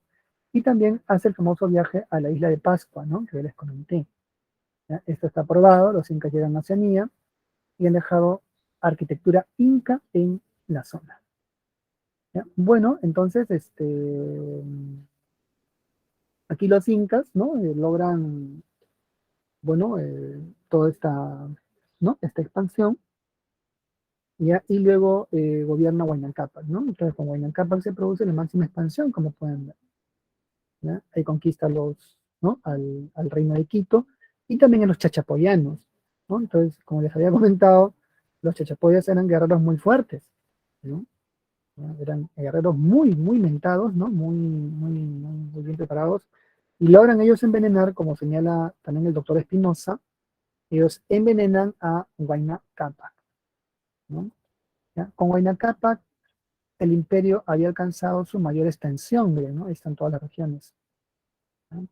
y también hace el famoso viaje a la isla de Pascua, ¿no? Que les comenté, ¿ya? Esto está aprobado, los incas llegan a Oceanía y han dejado arquitectura inca en la zona, ¿ya? Bueno, entonces, aquí los incas, ¿no? Logran, bueno, toda esta, ¿no? Esta expansión, ¿ya? Y luego gobierna Huayna Cápac, ¿no? Entonces con Huayna Cápac se produce la máxima expansión, como pueden ver, ¿ya? Ahí conquista ¿no? al reino de Quito y también a los chachapoyanos, ¿no? Entonces, como les había comentado, los chachapoyas eran guerreros muy fuertes, ¿no? ¿Ya? Eran guerreros muy, muy mentados, ¿no? Muy bien preparados, y logran ellos envenenar, como señala también el doctor Espinosa, ellos envenenan a Huayna Cápac, ¿no? ¿Ya? Con Huayna Cápac el imperio había alcanzado su mayor extensión, ¿no? Ahí están todas las regiones, ¿no?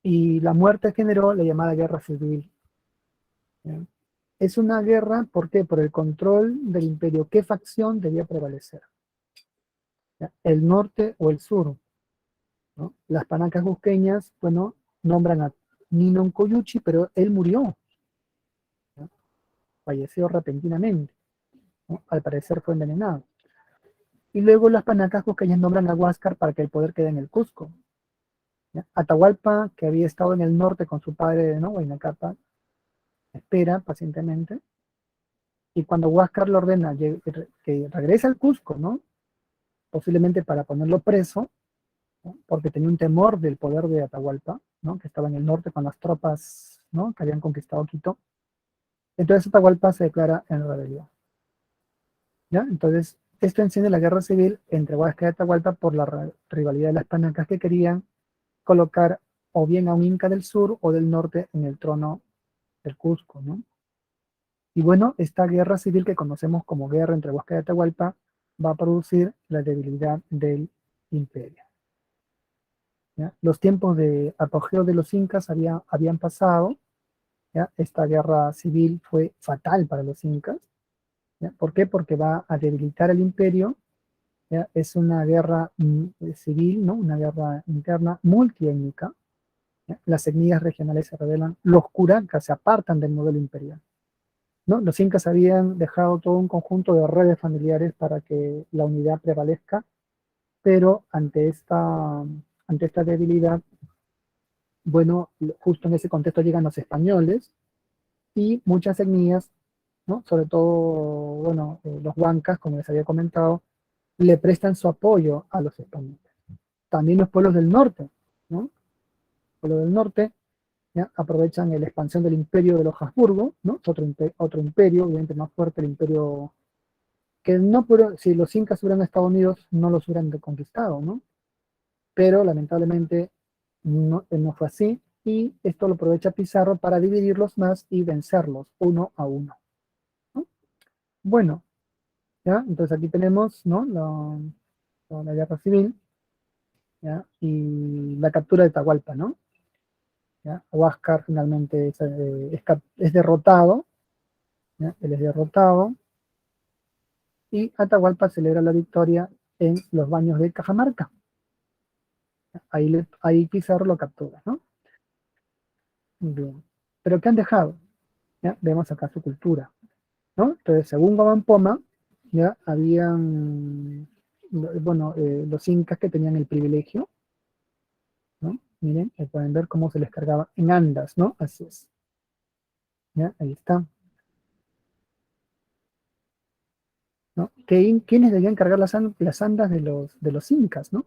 Y la muerte generó la llamada guerra civil, ¿no? Es una guerra, ¿por qué? Por el control del imperio. ¿Qué facción debía prevalecer? ¿Ya? ¿El norte o el sur? ¿No? Las panacas cusqueñas, bueno, nombran a Ninon Coyuchi, pero él murió, ¿no? Falleció repentinamente, ¿no? Al parecer fue envenenado. Y luego las panacas cusqueñas nombran a Huáscar para que el poder quede en el Cusco, ¿ya? Atahualpa, que había estado en el norte con su padre, ¿no? Huayna Cápac, espera pacientemente, y cuando Huáscar le ordena que regrese al Cusco, ¿no? Posiblemente para ponerlo preso, ¿no? Porque tenía un temor del poder de Atahualpa, ¿no? Que estaba en el norte con las tropas, ¿no? Que habían conquistado Quito. Entonces Atahualpa se declara en rebelión, ¿ya? Entonces, esto enciende la guerra civil entre Huáscar y Atahualpa por la rivalidad de las panacas que querían colocar o bien a un inca del sur o del norte en el trono del Cusco, ¿no? Y bueno, esta guerra civil que conocemos como guerra entre Huáscar y Atahualpa va a producir la debilidad del imperio, ¿ya? Los tiempos de apogeo de los incas habían pasado, ¿ya? Esta guerra civil fue fatal para los incas, ¿ya? ¿Por qué? Porque va a debilitar el imperio, ¿ya? Es una guerra civil, ¿no? Una guerra interna multiétnica, ¿ya? Las etnias regionales se rebelan, los curacas se apartan del modelo imperial, ¿no? Los incas habían dejado todo un conjunto de redes familiares para que la unidad prevalezca, pero ante esta debilidad, bueno, justo en ese contexto llegan los españoles y muchas etnias, ¿no? Sobre todo, bueno, los huancas, como les había comentado, le prestan su apoyo a los españoles. También los pueblos del norte, ¿no? Los pueblos del norte, ¿ya? Aprovechan la expansión del imperio de los Habsburgo, ¿no? Otro imperio, obviamente más fuerte, el imperio que no, si los incas hubieran estado unidos, no los hubieran conquistado, ¿no? Pero lamentablemente no fue así, y esto lo aprovecha Pizarro para dividirlos más y vencerlos uno a uno, ¿no? Bueno, ¿ya? Entonces aquí tenemos, ¿no? La guerra civil, ¿ya? Y la captura de Tahualpa, ¿no? ¿Ya? Huáscar finalmente es derrotado, ¿ya? Él es derrotado, y Atahualpa celebra la victoria en los baños de Cajamarca. Ahí Pizarro lo captura, ¿no? Bien. Pero ¿qué han dejado? ¿Ya? Vemos acá su cultura, ¿no? Entonces, según Poma, ya habían, bueno, los incas que tenían el privilegio, ¿no? Miren, pueden ver cómo se les cargaba en andas, ¿no? Así es, ¿ya? Ahí está, ¿no? ¿Quiénes debían cargar las andas de los incas, ¿no?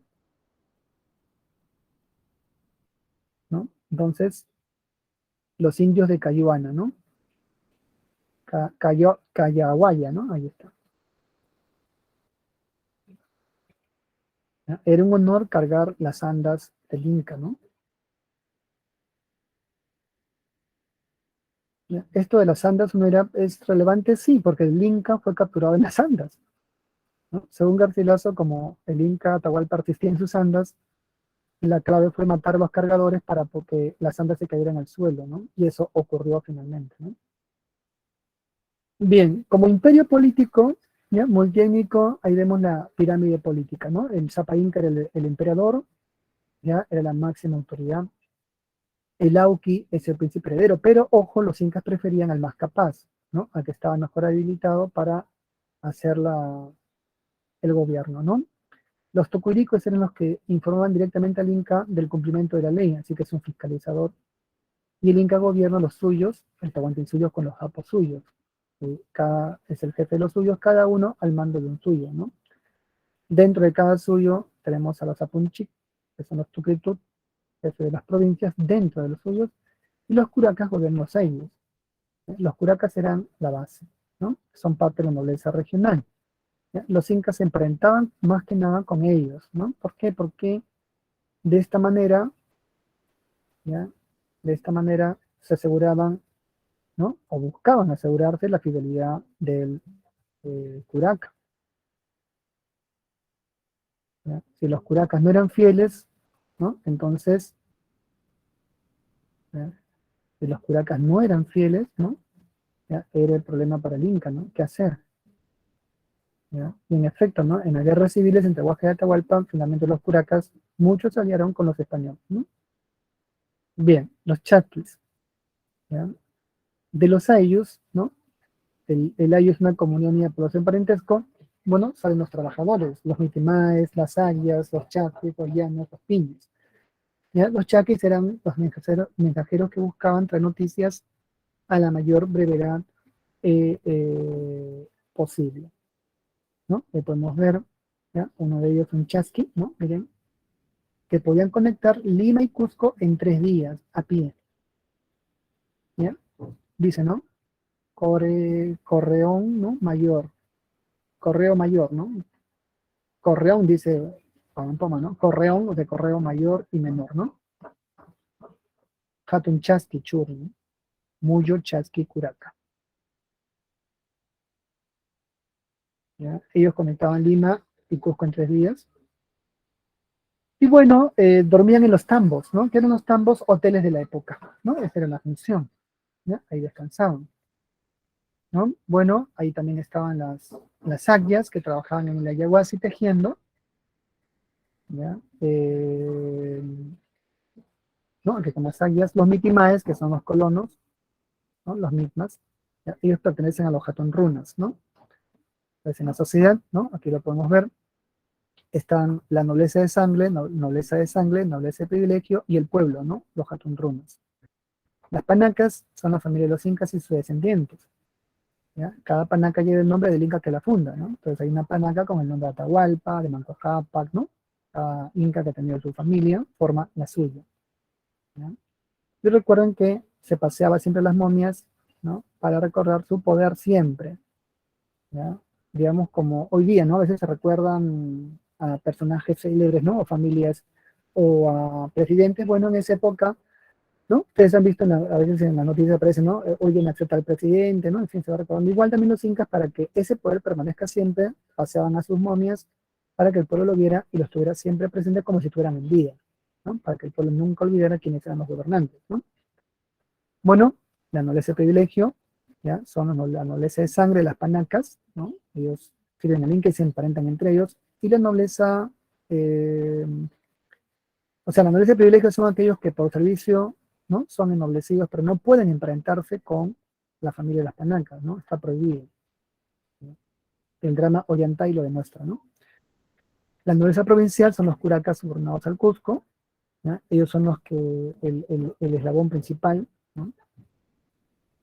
¿No? Entonces, los indios de Cayuana, ¿no? Cayahuaya, ¿no? Ahí está. ¿Ya? Era un honor cargar las andas del Inca, ¿no? ¿Ya? Esto de las andas no era, es relevante, sí, porque el Inca fue capturado en las andas, ¿no? Según Garcilaso, como el Inca Atahualpa persistía en sus andas, la clave fue matar a los cargadores para que las andas se cayeran al suelo, ¿no? Y eso ocurrió finalmente, ¿no? Bien, como imperio político, ¿ya? Muy técnico, ahí vemos la pirámide política, ¿no? El Zapa Inca era el emperador, ya era la máxima autoridad. El Auqui es el príncipe heredero, pero ojo, los incas preferían al más capaz, ¿no? Al que estaba mejor habilitado para hacer el gobierno, ¿no? Los tocuiricos eran los que informaban directamente al Inca del cumplimiento de la ley, así que es un fiscalizador. Y el Inca gobierna los suyos, el Tahuantinsuyo con los japos suyos. Cada es el jefe de los suyos, cada uno al mando de un suyo, ¿no? Dentro de cada suyo tenemos a los apunchik, que son los tucritut, jefe de las provincias, dentro de los suyos, y los curacas gobiernan los aylus. Los curacas eran la base, ¿no? Son parte de la nobleza regional. ¿Ya? Los incas se enfrentaban más que nada con ellos, ¿no? ¿Por qué? Porque de esta manera, ¿ya? De esta manera se aseguraban, ¿no? O buscaban asegurarse la fidelidad del curaca. ¿Ya? Si los curacas no eran fieles, ¿no? Entonces, ¿ya? Si los curacas no eran fieles, ¿no? ¿Ya? Era el problema para el Inca, ¿no? ¿Qué hacer? ¿Ya? Y en efecto, ¿no? En las guerras civiles entre Huasca y Atahualpa, finalmente los curacas, muchos se aliaron con los españoles, ¿no? Bien, los chaquis, ¿ya? De los ayllus, ¿no? El ayu es una comunión y aprobación parentesco, bueno, salen los trabajadores, los mitimaes, las ayas, los chaquis, los llanos, los piños. ¿Ya? Los chaquis eran los mensajeros que buscaban traer noticias a la mayor brevedad posible, ¿no? Le podemos ver, ¿ya? Uno de ellos un chasqui, ¿no? Miren, que podían conectar Lima y Cusco en 3 días a pie. ¿Ya? Dice, ¿no? Correón, ¿no? Mayor. Correo mayor, ¿no? Correón dice, toma, ¿no? Correón de correo mayor y menor, ¿no? Hatun Chasqui Churi, ¿no? Muyo Chasqui Curaca. ¿Ya? Ellos conectaban Lima y Cusco en 3 días. Y bueno, dormían en los tambos, ¿no? Que eran los tambos hoteles de la época, ¿no? Esa era la función, ¿ya? Ahí descansaban. ¿No? Bueno, ahí también estaban las agyas que trabajaban en la Yaguasi tejiendo, ¿ya? ¿No? Que con las agyas, los mitimaes, que son los colonos, ¿no? Los mitmas, ¿ya? Ellos pertenecen a los Hatun Runas, ¿no? Entonces en la sociedad, ¿no? Aquí lo podemos ver, están la nobleza de sangre, nobleza de privilegio y el pueblo, ¿no? Los Hatun Runas. Las panacas son la familia de los incas y sus descendientes. ¿Ya? Cada panaca lleva el nombre del inca que la funda, ¿no? Entonces hay una panaca con el nombre de Atahualpa, de Manco Cápac, ¿no? Cada inca que ha tenido su familia forma la suya. ¿Ya? Y recuerden que se paseaba siempre las momias, ¿no? Para recordar su poder siempre, ¿ya? Digamos como hoy día, ¿no? A veces se recuerdan a personajes célebres, ¿no? O familias o a presidentes. Bueno, en esa época, ¿no? Ustedes han visto a veces en las noticias aparece, ¿no? Hoy viene a aceptar al presidente, ¿no? En fin, se va recordando. Igual también los incas, para que ese poder permanezca siempre, paseaban a sus momias para que el pueblo lo viera y los tuviera siempre presentes como si estuvieran en vida, ¿no? Para que el pueblo nunca olvidara quiénes eran los gobernantes, ¿no? Bueno, la nobleza de privilegio, ¿ya? Son la nobleza de sangre, las panacas, ¿no? Ellos sirven al inca y se emparentan entre ellos. Y la nobleza, o sea, la nobleza de privilegio son aquellos que por servicio, ¿no? Son ennoblecidos, pero no pueden emparentarse con la familia de las Panancas, ¿no? Está prohibido. ¿No? El drama Ollantay lo demuestra, ¿no? La nobleza provincial son los curacas subornados al Cusco, ¿ya? Ellos son los que, el eslabón principal, ¿no?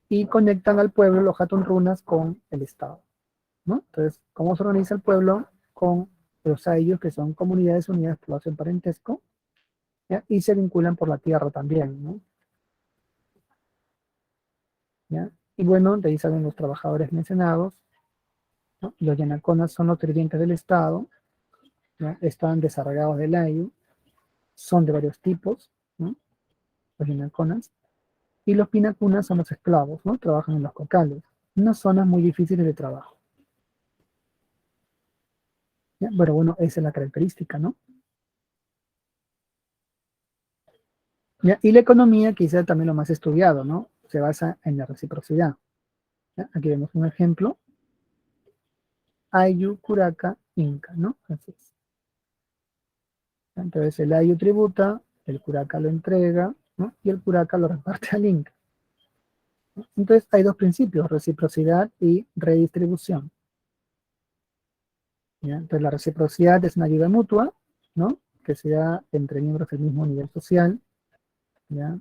Y conectan al pueblo, los Hatun Runas, con el Estado, ¿no? Entonces, ¿cómo se organiza el pueblo? Con los ayllus, que son comunidades unidas por lazo de parentesco, ¿ya? Y se vinculan por la tierra también, ¿no? ¿Ya? Y bueno, de ahí salen los trabajadores mencionados, ¿no? Los yanaconas son los sirvientes del Estado, ¿ya? Están desarraigados del ayu, son de varios tipos, ¿no? Los yanaconas. Y los pinacunas son los esclavos, ¿no? Trabajan en los cocales, unas zonas muy difíciles de trabajo. ¿Ya? Pero bueno, esa es la característica, ¿no? ¿Ya? Y la economía, quizá también lo más estudiado, ¿no? Se basa en la reciprocidad. ¿Ya? Aquí vemos un ejemplo. Ayu, Curaca, Inca, ¿no? Así es. Entonces el Ayu tributa, el Curaca lo entrega, ¿no? Y el Curaca lo reparte al Inca. ¿No? Entonces hay dos principios, reciprocidad y redistribución. ¿Ya? Entonces la reciprocidad es una ayuda mutua, ¿no? Que se da entre miembros del mismo nivel social, ¿ya?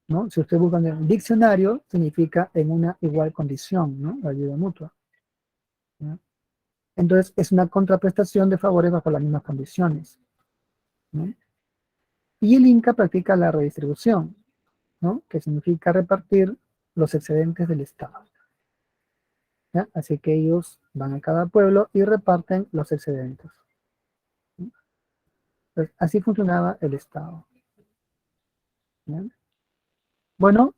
¿No? Si usted busca en el diccionario, significa en una igual condición, ¿no? La ayuda mutua. ¿Ya? Entonces es una contraprestación de favores bajo las mismas condiciones, ¿no? Y el Inca practica la redistribución, ¿no? Que significa repartir los excedentes del Estado. ¿Ya? Así que ellos van a cada pueblo y reparten los excedentes. ¿Sí? Entonces, así funcionaba el Estado. ¿Ya? Bueno,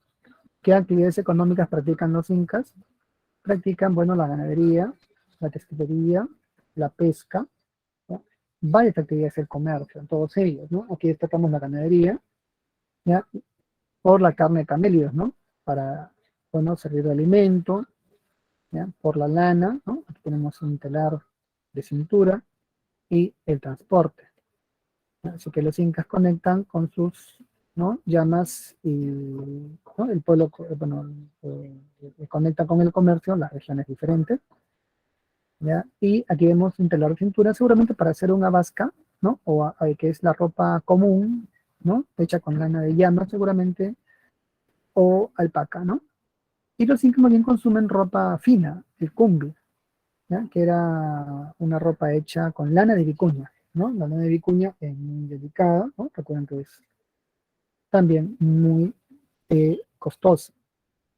¿qué actividades económicas practican los incas? Practican, bueno, la ganadería, la textilería, la pesca, ¿ya? Varias actividades del comercio, en todos ellos, ¿no? Aquí destacamos la ganadería, ¿ya? Por la carne de camélidos, ¿no? Para, bueno, servir de alimento, ¿ya? Por la lana, ¿no? Aquí tenemos un telar de cintura y el transporte. ¿Ya? Así que los incas conectan con sus, ¿no? llamas y, ¿no? El pueblo, bueno, conecta con el comercio, las regiones diferentes, ¿ya? Y aquí vemos un telar de cintura, seguramente para hacer una vasca, ¿no? O que es la ropa común, ¿no? Hecha con lana de llama, seguramente, o alpaca, ¿no? Y los incas más bien consumen ropa fina, el cumbi, ¿ya? Que era una ropa hecha con lana de vicuña, ¿no? La lana de vicuña es muy delicada, ¿no? Recuerden que es también muy costosa,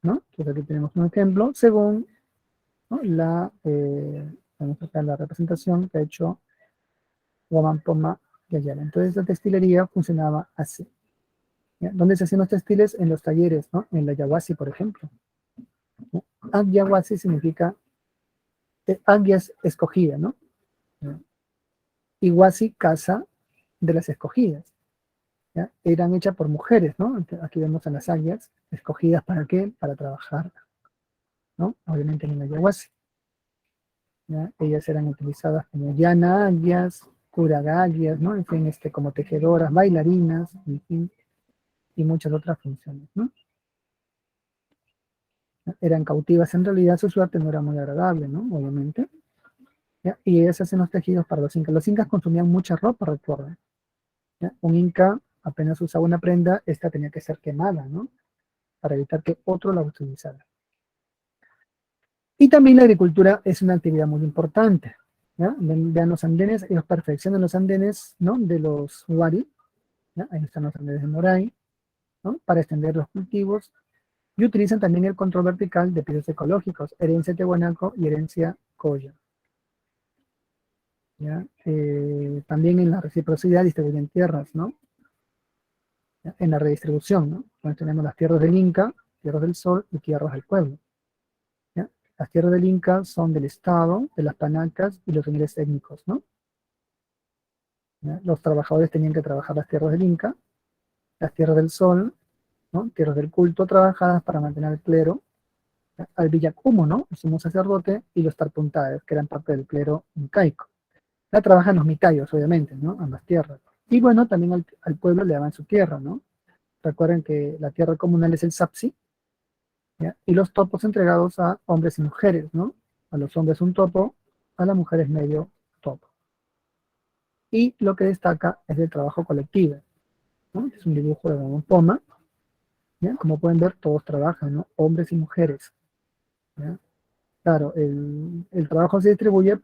¿no? Entonces aquí tenemos un ejemplo según, ¿no? Vamos a sacar la representación que ha hecho Guamampoma Yayala. Entonces la textilería funcionaba así. ¿Ya? ¿Dónde se hacían los textiles? En los talleres, ¿no? En la Yaguasi, por ejemplo. ¿No? Yaguasi significa, Agya es escogida, ¿no? Iguasi, casa de las escogidas. ¿Ya? Eran hechas por mujeres, ¿no? Aquí vemos a las aguias, escogidas ¿para qué? Para trabajar, ¿no? Obviamente en la Yaguasi. ¿Ya? Ellas eran utilizadas como llana aguias, curagallas, ¿no? En fin, como tejedoras, bailarinas, en fin, y muchas otras funciones, ¿no? Eran cautivas, en realidad su suerte no era muy agradable, ¿no? Obviamente. ¿Ya? Y ellas hacen los tejidos para los incas. Los incas consumían mucha ropa, recuerden. ¿Ya? Un inca apenas usaba una prenda, esta tenía que ser quemada, ¿no? Para evitar que otro la utilizara. Y también la agricultura es una actividad muy importante. ¿Ya? Vean los andenes, ellos perfeccionan los andenes, ¿no? De los Huari, ¿ya? Ahí están los andenes de Moray, ¿no? Para extender los cultivos, y utilizan también el control vertical de pisos ecológicos, herencia Tehuanaco y herencia Coya. ¿Ya? También en la reciprocidad distribuyen tierras, ¿no? ¿Ya? En la redistribución, ¿no? Entonces tenemos las tierras del Inca, tierras del Sol y tierras del pueblo. ¿Ya? Las tierras del Inca son del Estado, de las Panacas y los señores étnicos, ¿no? ¿Ya? Los trabajadores tenían que trabajar las tierras del Inca, las tierras del Sol, ¿no? Tierras del culto trabajadas para mantener el clero, ¿ya? Al villacumo, ¿no? El sumo sacerdote y los tarpuntades, que eran parte del clero incaico. La trabajan los micayos, obviamente, ¿no? Ambas tierras. Y bueno, también al pueblo le daban su tierra, ¿no? Recuerden que la tierra comunal es el SAPSI, ¿ya? Y los topos entregados a hombres y mujeres, ¿no? A los hombres un topo, a las mujeres medio topo. Y lo que destaca es el trabajo colectivo, ¿no? Es un dibujo de Don Poma, ¿ya? Como pueden ver, todos trabajan, ¿no? Hombres y mujeres, ¿ya? Claro, el trabajo se distribuye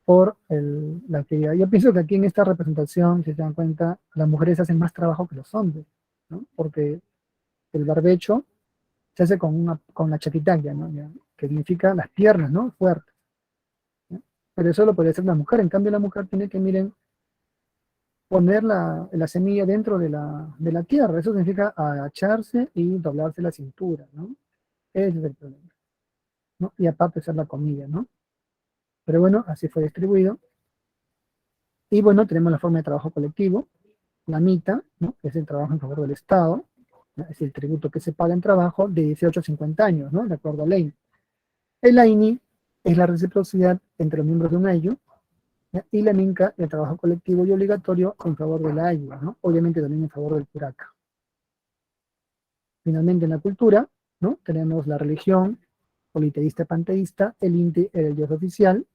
por la actividad. Yo pienso que aquí en esta representación, si se dan cuenta, las mujeres hacen más trabajo que los hombres, ¿no? Porque el barbecho se hace con la chaquitalla, ¿no? Ya, que significa las piernas, ¿no? Fuertes, ¿no? Pero eso lo puede hacer la mujer. En cambio, la mujer tiene que, miren, poner la semilla dentro de la tierra. Eso significa agacharse y doblarse la cintura, ¿no? Ese es el problema, ¿no? Y aparte hacer la comida, ¿no? Pero bueno, así fue distribuido. Y bueno, tenemos la forma de trabajo colectivo, la MITA, ¿no? Que es el trabajo en favor del Estado, ¿no? Es el tributo que se paga en trabajo de 18 a 50 años, ¿no? De acuerdo a ley. El AINI es la reciprocidad entre los miembros de un AIU, ¿ya? Y la MINCA, el trabajo colectivo y obligatorio en favor de la AIU, ¿no? Obviamente también en favor del CURACA. Finalmente, en la cultura, ¿no? Tenemos la religión, politeísta, panteísta, el Inti era el dios oficial,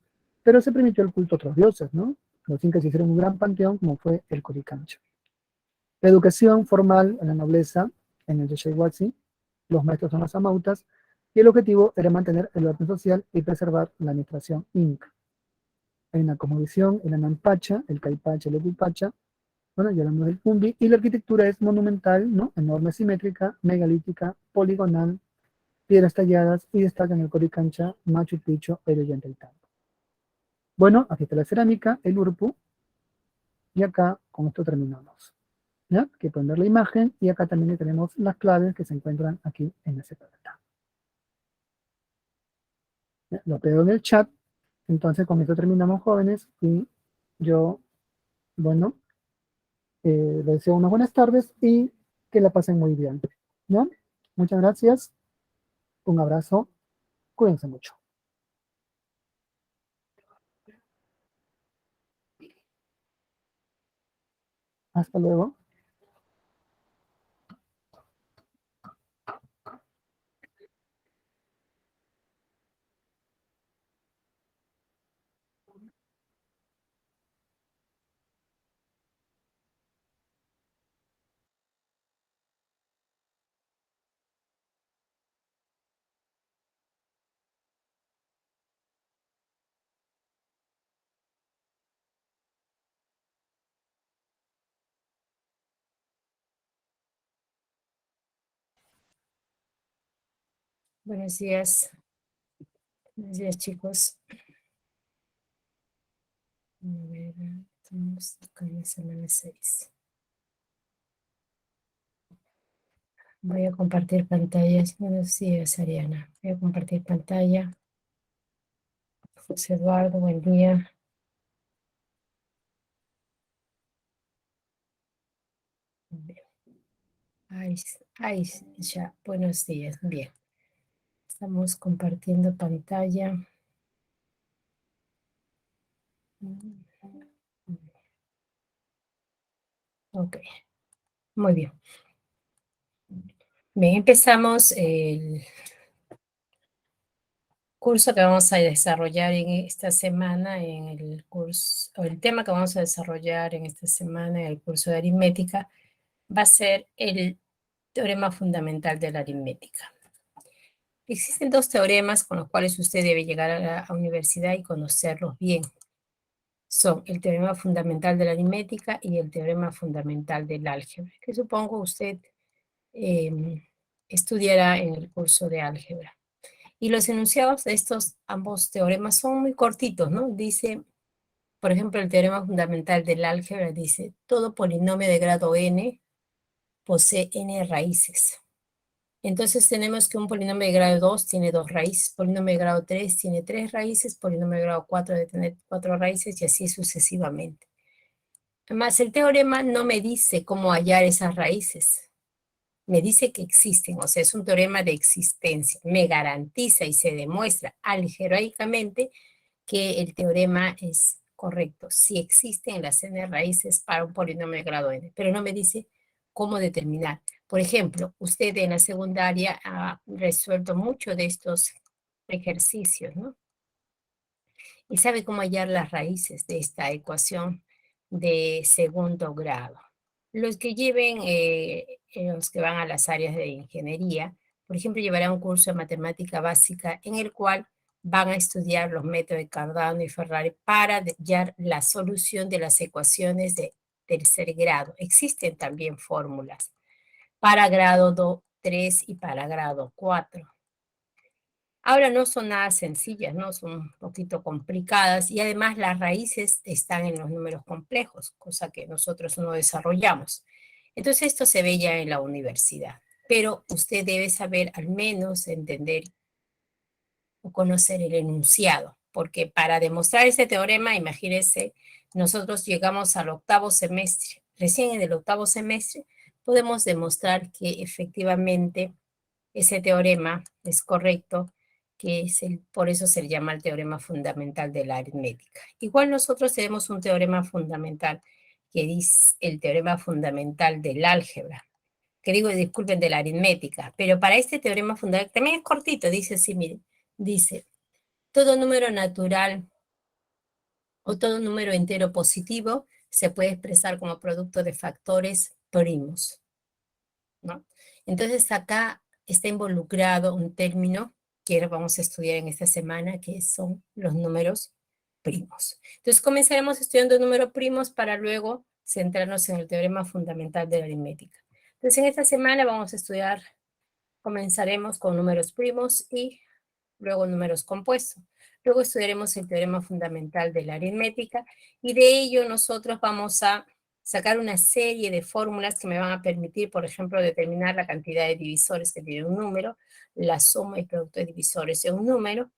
pero se permitió el culto a otros dioses, ¿no? Los incas hicieron un gran panteón como fue el Coricancha. La educación formal en la nobleza, en el Yachaywatzi, los maestros son los amautas, y el objetivo era mantener el orden social y preservar la administración inca. Hay una cosmovisión, el Ananpacha, el Caipacha, el Epupacha, bueno, ya hablamos del Cumbi, y la arquitectura es monumental, ¿no? Enorme, simétrica, megalítica, poligonal, piedras talladas, y destacan el Coricancha, Machu Picchu, el Ollantaytambo. Bueno, aquí está la cerámica, el Urpu, y acá con esto terminamos. ¿Ya? Que pueden ver la imagen, y acá también tenemos las claves que se encuentran aquí en ese programa. ¿Ya? Lo pego en el chat, entonces con esto terminamos, jóvenes, y yo, bueno, les deseo unas buenas tardes y que la pasen muy bien. ¿Ya? Muchas gracias, un abrazo, cuídense mucho. Hasta luego. Buenos días. Buenos días, chicos. A ver, estamos acá en la semana 6. Voy a compartir pantallas. Buenos días, Ariana. Voy a compartir pantalla. José Eduardo, buen día. Ay, ya, buenos días. Bien. Estamos compartiendo pantalla. Ok, muy bien. Bien, empezamos el curso que vamos a desarrollar en esta semana, en el curso, o el tema que vamos a desarrollar en esta semana en el curso de aritmética, va a ser el teorema fundamental de la aritmética. Existen dos teoremas con los cuales usted debe llegar a la universidad y conocerlos bien. Son el teorema fundamental de la aritmética y el teorema fundamental del álgebra, que supongo usted estudiará en el curso de álgebra. Y los enunciados de estos ambos teoremas son muy cortitos, ¿no? Dice, por ejemplo, el teorema fundamental del álgebra dice, todo polinomio de grado n posee n raíces. Entonces tenemos que un polinomio de grado 2 tiene 2 raíces, polinomio de grado 3 tiene 3 raíces, polinomio de grado 4 debe tener 4 raíces y así sucesivamente. Además, el teorema no me dice cómo hallar esas raíces. Me dice que existen, o sea, es un teorema de existencia. Me garantiza y se demuestra algebraicamente que el teorema es correcto. Si existen las n raíces para un polinomio de grado n, pero no me dice cómo determinar. Por ejemplo, usted en la secundaria ha resuelto mucho de estos ejercicios, ¿no? Y sabe cómo hallar las raíces de esta ecuación de segundo grado. Los que lleven, los que van a las áreas de ingeniería, por ejemplo, llevarán un curso de matemática básica en el cual van a estudiar los métodos de Cardano y Ferrari para hallar la solución de las ecuaciones de tercer grado. Existen también fórmulas para grado 2, 3 y para grado 4. Ahora no son nada sencillas, ¿no? Son un poquito complicadas y además las raíces están en los números complejos, cosa que nosotros no desarrollamos. Entonces esto se ve ya en la universidad, pero usted debe saber al menos entender o conocer el enunciado, porque para demostrar ese teorema, imagínense, nosotros llegamos al octavo semestre. Recién en el octavo semestre podemos demostrar que efectivamente ese teorema es correcto, que es por eso se le llama el teorema fundamental de la aritmética. Igual nosotros tenemos un teorema fundamental que dice el teorema fundamental del álgebra, que digo, disculpen, de la aritmética, pero para este teorema fundamental, también es cortito, dice así, miren, dice, todo número natural o todo número entero positivo se puede expresar como producto de factores primos, ¿no? Entonces acá está involucrado un término que vamos a estudiar en esta semana, que son los números primos. Entonces comenzaremos estudiando números primos para luego centrarnos en el teorema fundamental de la aritmética. Entonces en esta semana vamos a estudiar, comenzaremos con números primos y luego números compuestos. Luego estudiaremos el teorema fundamental de la aritmética y de ello nosotros vamos a sacar una serie de fórmulas que me van a permitir, por ejemplo, determinar la cantidad de divisores que tiene un número, la suma y producto de divisores de un número,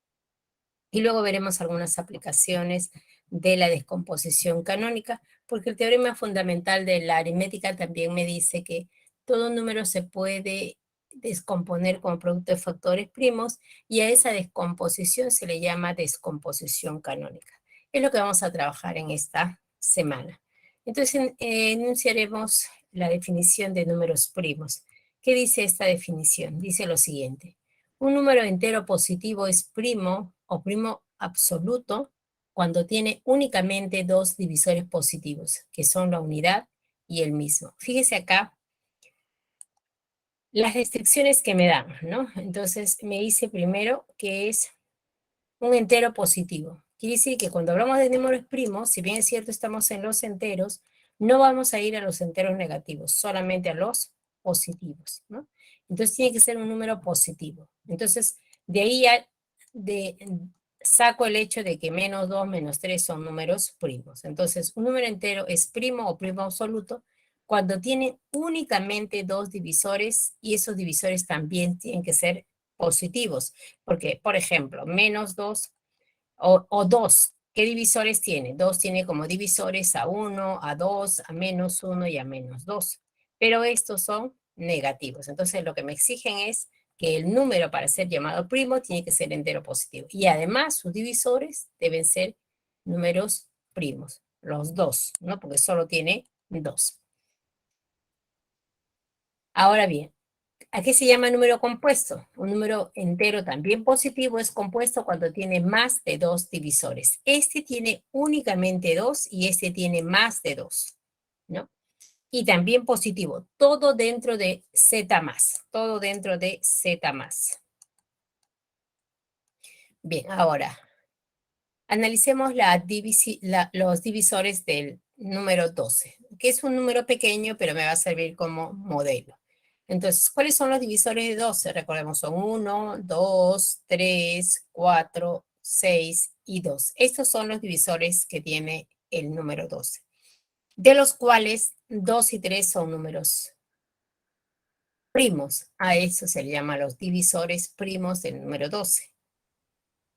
y luego veremos algunas aplicaciones de la descomposición canónica, porque el teorema fundamental de la aritmética también me dice que todo número se puede descomponer como producto de factores primos y a esa descomposición se le llama descomposición canónica. Es lo que vamos a trabajar en esta semana. Entonces, enunciaremos la definición de números primos. ¿Qué dice esta definición? Dice lo siguiente. Un número entero positivo es primo o primo absoluto cuando tiene únicamente dos divisores positivos, que son la unidad y el mismo. Fíjese acá las restricciones que me dan, ¿no? Entonces me dice primero que es un entero positivo. Quiere decir que cuando hablamos de números primos, si bien es cierto estamos en los enteros, no vamos a ir a los enteros negativos, solamente a los positivos, ¿no? Entonces tiene que ser un número positivo. Entonces, de ahí saco el hecho de que menos 2, menos 3 son números primos. Entonces, un número entero es primo o primo absoluto cuando tiene únicamente dos divisores y esos divisores también tienen que ser positivos. Porque, por ejemplo, menos 2 o 2, ¿qué divisores tiene? 2 tiene como divisores a 1, a 2, a menos 1 y a menos 2. Pero estos son negativos. Entonces, lo que me exigen es que el número para ser llamado primo tiene que ser entero positivo. Y además, sus divisores deben ser números primos, los dos, ¿no? Porque solo tiene 2. Ahora bien, ¿a qué se llama número compuesto? Un número entero también positivo es compuesto cuando tiene más de dos divisores. Este tiene únicamente dos y este tiene más de dos, ¿no? Y también positivo, todo dentro de Z más, todo dentro de Z más. Bien, ahora, analicemos los divisores del número 12, que es un número pequeño, pero me va a servir como modelo. Entonces, ¿cuáles son los divisores de 12? Recordemos, son 1, 2, 3, 4, 6 y 2. Estos son los divisores que tiene el número 12, de los cuales 2 y 3 son números primos. A eso se le llama los divisores primos del número 12.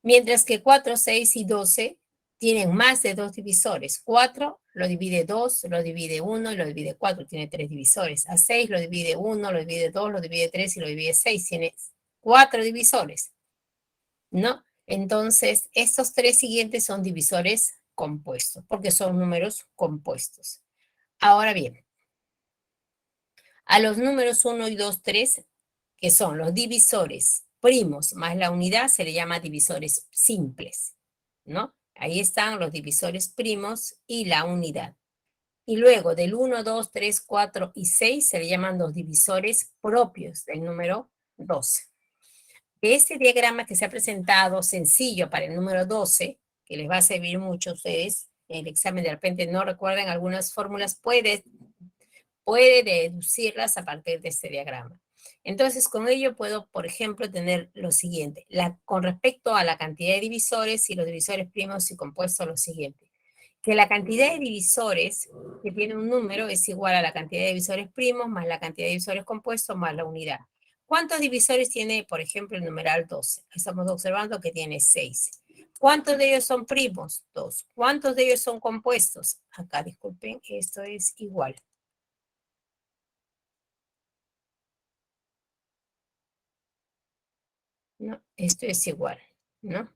Mientras que 4, 6 y 12 tienen más de dos divisores. 4 lo divide 2, lo divide 1 y lo divide 4, tiene 3 divisores. A 6 lo divide 1, lo divide 2, lo divide 3 y lo divide 6, tiene 4 divisores, ¿no? Entonces, estos tres siguientes son divisores compuestos, porque son números compuestos. Ahora bien, A los números 1 y 2, 3, que son los divisores primos más la unidad, se le llama divisores simples, ¿no? Ahí están los divisores primos y la unidad. Y luego del 1, 2, 3, 4 y 6 se le llaman los divisores propios del número 12. Este diagrama que se ha presentado sencillo para el número 12, que les va a servir mucho a ustedes, en el examen de repente no recuerdan algunas fórmulas, puede deducirlas a partir de este diagrama. Entonces, con ello puedo, por ejemplo, tener lo siguiente. Con respecto a la cantidad de divisores y los divisores primos y compuestos, lo siguiente. Que la cantidad de divisores que tiene un número es igual a la cantidad de divisores primos más la cantidad de divisores compuestos más la unidad. ¿Cuántos divisores tiene, por ejemplo, el numeral 12? Estamos observando que tiene 6. ¿Cuántos de ellos son primos? 2. ¿Cuántos de ellos son compuestos? Acá, disculpen, esto es igual. ¿No? Esto es igual, ¿no?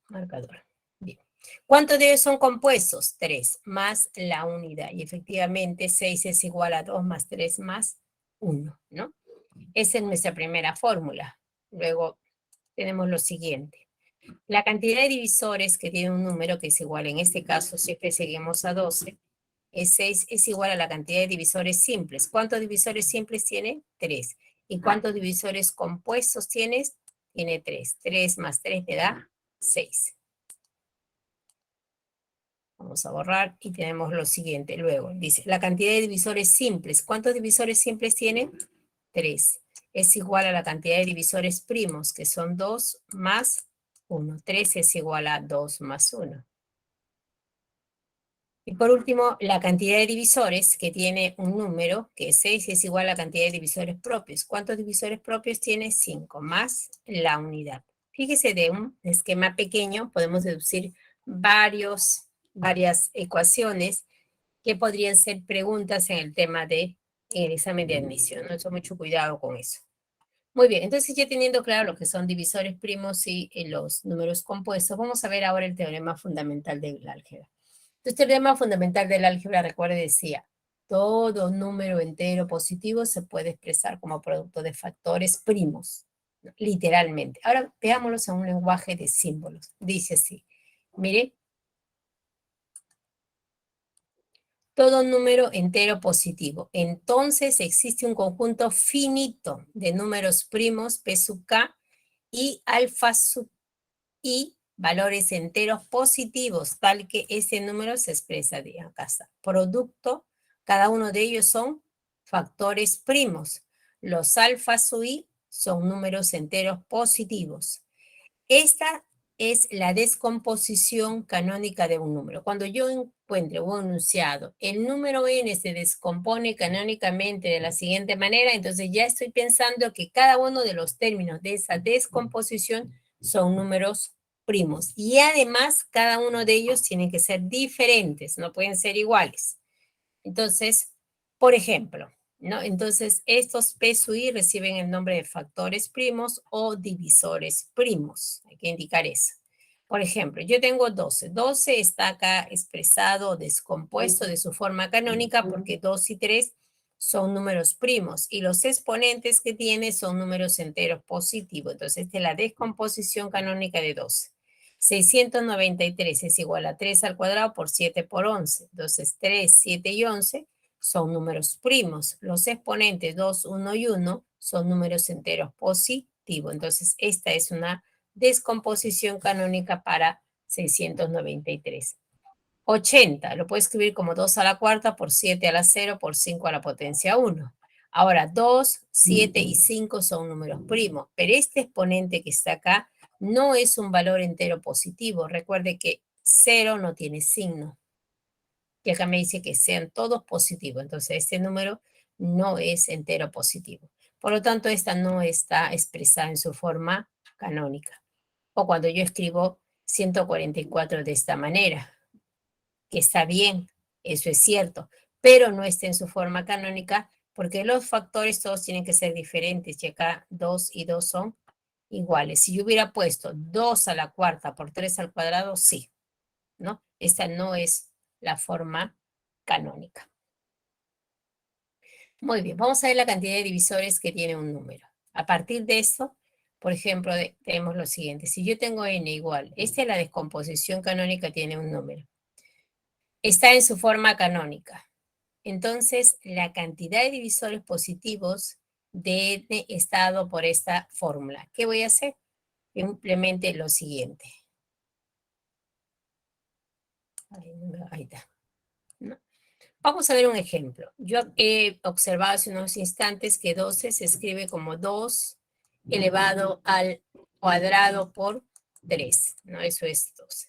Marcador. Bien. ¿Cuántos de ellos son compuestos? 3 más la unidad. Y efectivamente 6 es igual a 2 más 3 más 1, ¿no? Esa es nuestra primera fórmula. Luego tenemos lo siguiente. La cantidad de divisores que tiene un número que es igual, en este caso siempre seguimos a 12, es 6 es igual a la cantidad de divisores simples. ¿Cuántos divisores simples tiene? 3. ¿Y cuántos divisores compuestos tienes? Tiene 3. 3 más 3 te da 6. Vamos a borrar y tenemos lo siguiente. Luego dice, la cantidad de divisores simples. ¿Cuántos divisores simples tiene? 3. Es igual a la cantidad de divisores primos, que son 2 más 1. 3 es igual a 2 más 1. Y por último, la cantidad de divisores que tiene un número, que es 6, es igual a la cantidad de divisores propios. ¿Cuántos divisores propios tiene? 5 más la unidad. Fíjese, de un esquema pequeño podemos deducir varias ecuaciones que podrían ser preguntas en el tema de el examen de admisión. ¿No? Entonces, mucho cuidado con eso. Muy bien, entonces ya teniendo claro lo que son divisores primos y los números compuestos, vamos a ver ahora el teorema fundamental del álgebra. Entonces, el teorema fundamental del álgebra, recuerde, decía, todo número entero positivo se puede expresar como producto de factores primos, ¿no? Literalmente. Ahora veámoslos en un lenguaje de símbolos. Dice así, mire, todo número entero positivo. Entonces existe un conjunto finito de números primos, P sub K, y alfa sub I, valores enteros positivos, tal que ese número se expresa de acá está. Producto, cada uno de ellos son factores primos. Los alfa sub I son números enteros positivos. Esta es la descomposición canónica de un número. Cuando yo encuentre un enunciado, el número n se descompone canónicamente de la siguiente manera, entonces ya estoy pensando que cada uno de los términos de esa descomposición son números primos. Y además, cada uno de ellos tiene que ser diferentes, no pueden ser iguales. Entonces, por ejemplo, ¿no? Entonces, estos P sub I reciben el nombre de factores primos o divisores primos. Hay que indicar eso. Por ejemplo, yo tengo 12. 12 está acá expresado, descompuesto de su forma canónica porque 2 y 3 son números primos y los exponentes que tiene son números enteros positivos. Entonces, esta es la descomposición canónica de 12. 693 es igual a 3 al cuadrado por 7 por 11. Entonces, 3, 7 y 11 son números primos. Los exponentes 2, 1 y 1 son números enteros positivos. Entonces, esta es una descomposición canónica para 693. 80, lo puedo escribir como 2 a la cuarta por 7 a la 0 por 5 a la potencia 1. Ahora, 2, 7 y 5 son números primos, pero este exponente que está acá no es un valor entero positivo. Recuerde que 0 no tiene signo. Y acá me dice que sean todos positivos. Entonces, este número no es entero positivo. Por lo tanto, esta no está expresada en su forma canónica. O cuando yo escribo 144 de esta manera, que está bien, eso es cierto, pero no está en su forma canónica porque los factores todos tienen que ser diferentes y acá 2 y 2 son iguales. Si yo hubiera puesto 2 a la cuarta por 3 al cuadrado, sí, ¿no? Esta no es la forma canónica. Muy bien, vamos a ver la cantidad de divisores que tiene un número. A partir de esto, por ejemplo, tenemos lo siguiente. Si yo tengo n igual, esta es la descomposición canónica, tiene un número. Está en su forma canónica. Entonces, la cantidad de divisores positivos de n está dado por esta fórmula. ¿Qué voy a hacer? Simplemente lo siguiente. Ahí está. ¿No? Vamos a ver un ejemplo. Yo he observado hace unos instantes que 12 se escribe como 2 elevado al cuadrado por 3, ¿no? Eso es 12.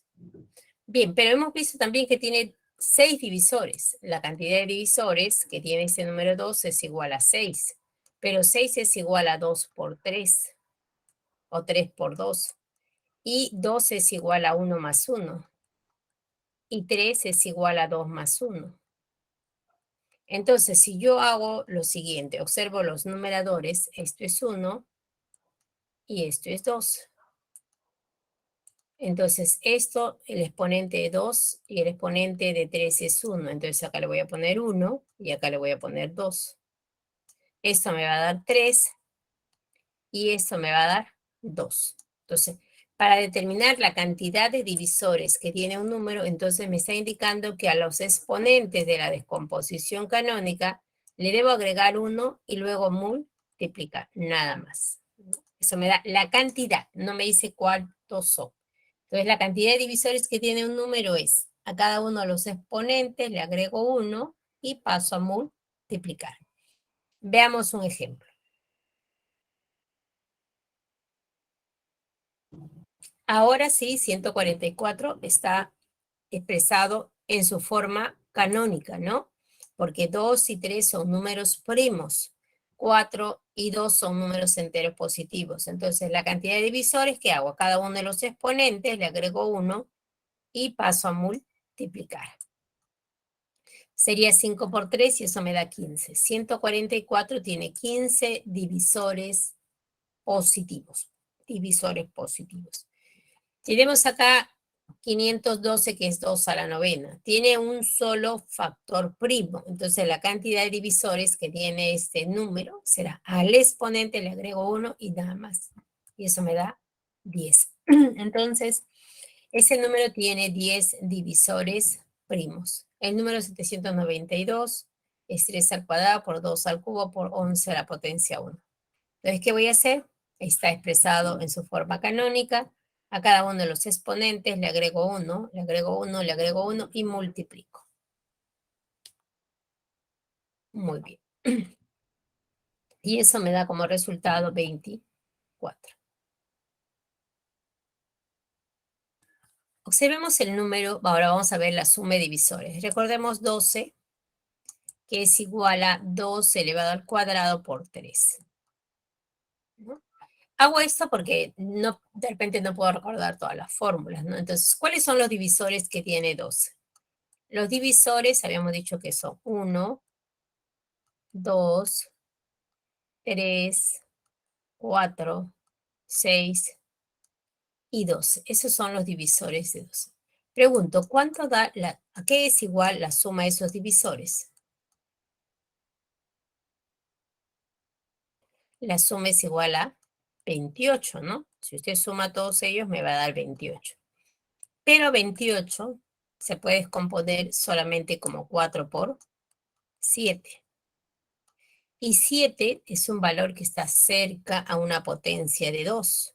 Bien, pero hemos visto también que tiene 6 divisores. La cantidad de divisores que tiene este número 2 es igual a 6, pero 6 es igual a 2 por 3, o 3 por 2, y 2 es igual a 1 más 1, y 3 es igual a 2 más 1. Entonces, si yo hago lo siguiente, observo los numeradores, esto es 1 y esto es 2. Entonces, esto, el exponente de 2 y el exponente de 3 es 1. Entonces, acá le voy a poner 1 y acá le voy a poner 2. Esto me va a dar 3 y esto me va a dar 2. Entonces, para determinar la cantidad de divisores que tiene un número, entonces me está indicando que a los exponentes de la descomposición canónica le debo agregar 1 y luego multiplicar, nada más. Eso me da la cantidad, no me dice cuántos son. Entonces, la cantidad de divisores que tiene un número es, a cada uno de los exponentes le agrego 1 y paso a multiplicar. Veamos un ejemplo. Ahora sí, 144 está expresado en su forma canónica, ¿no? Porque 2 y 3 son números primos, 4 y 2 son números enteros positivos. Entonces, la cantidad de divisores que hago a cada uno de los exponentes, le agrego 1 y paso a multiplicar. Sería 5 por 3 y eso me da 15. 144 tiene 15 divisores positivos. Divisores positivos. Tenemos acá 512, que es 2 a la novena. Tiene un solo factor primo. Entonces, la cantidad de divisores que tiene este número será al exponente le agrego 1 y nada más. Y eso me da 10. Entonces, ese número tiene 10 divisores primos. El número 792 es 3 al cuadrado por 2 al cubo por 11 a la potencia 1. Entonces, ¿qué voy a hacer? Está expresado en su forma canónica. A cada uno de los exponentes le agrego 1, le agrego 1, le agrego 1 y multiplico. Muy bien. Y eso me da como resultado 24. Observemos el número, ahora vamos a ver la suma de divisores. Recordemos 12, que es igual a 2 elevado al cuadrado por 3. ¿No? Hago esto porque no, de repente no puedo recordar todas las fórmulas, ¿no? Entonces, ¿cuáles son los divisores que tiene 12? Los divisores habíamos dicho que son 1, 2, 3, 4, 6 y 12. Esos son los divisores de 12. Pregunto, ¿a qué es igual la suma de esos divisores? La suma es igual a 28, ¿no? Si usted suma todos ellos, me va a dar 28. Pero 28 se puede descomponer solamente como 4 por 7. Y 7 es un valor que está cerca a una potencia de 2.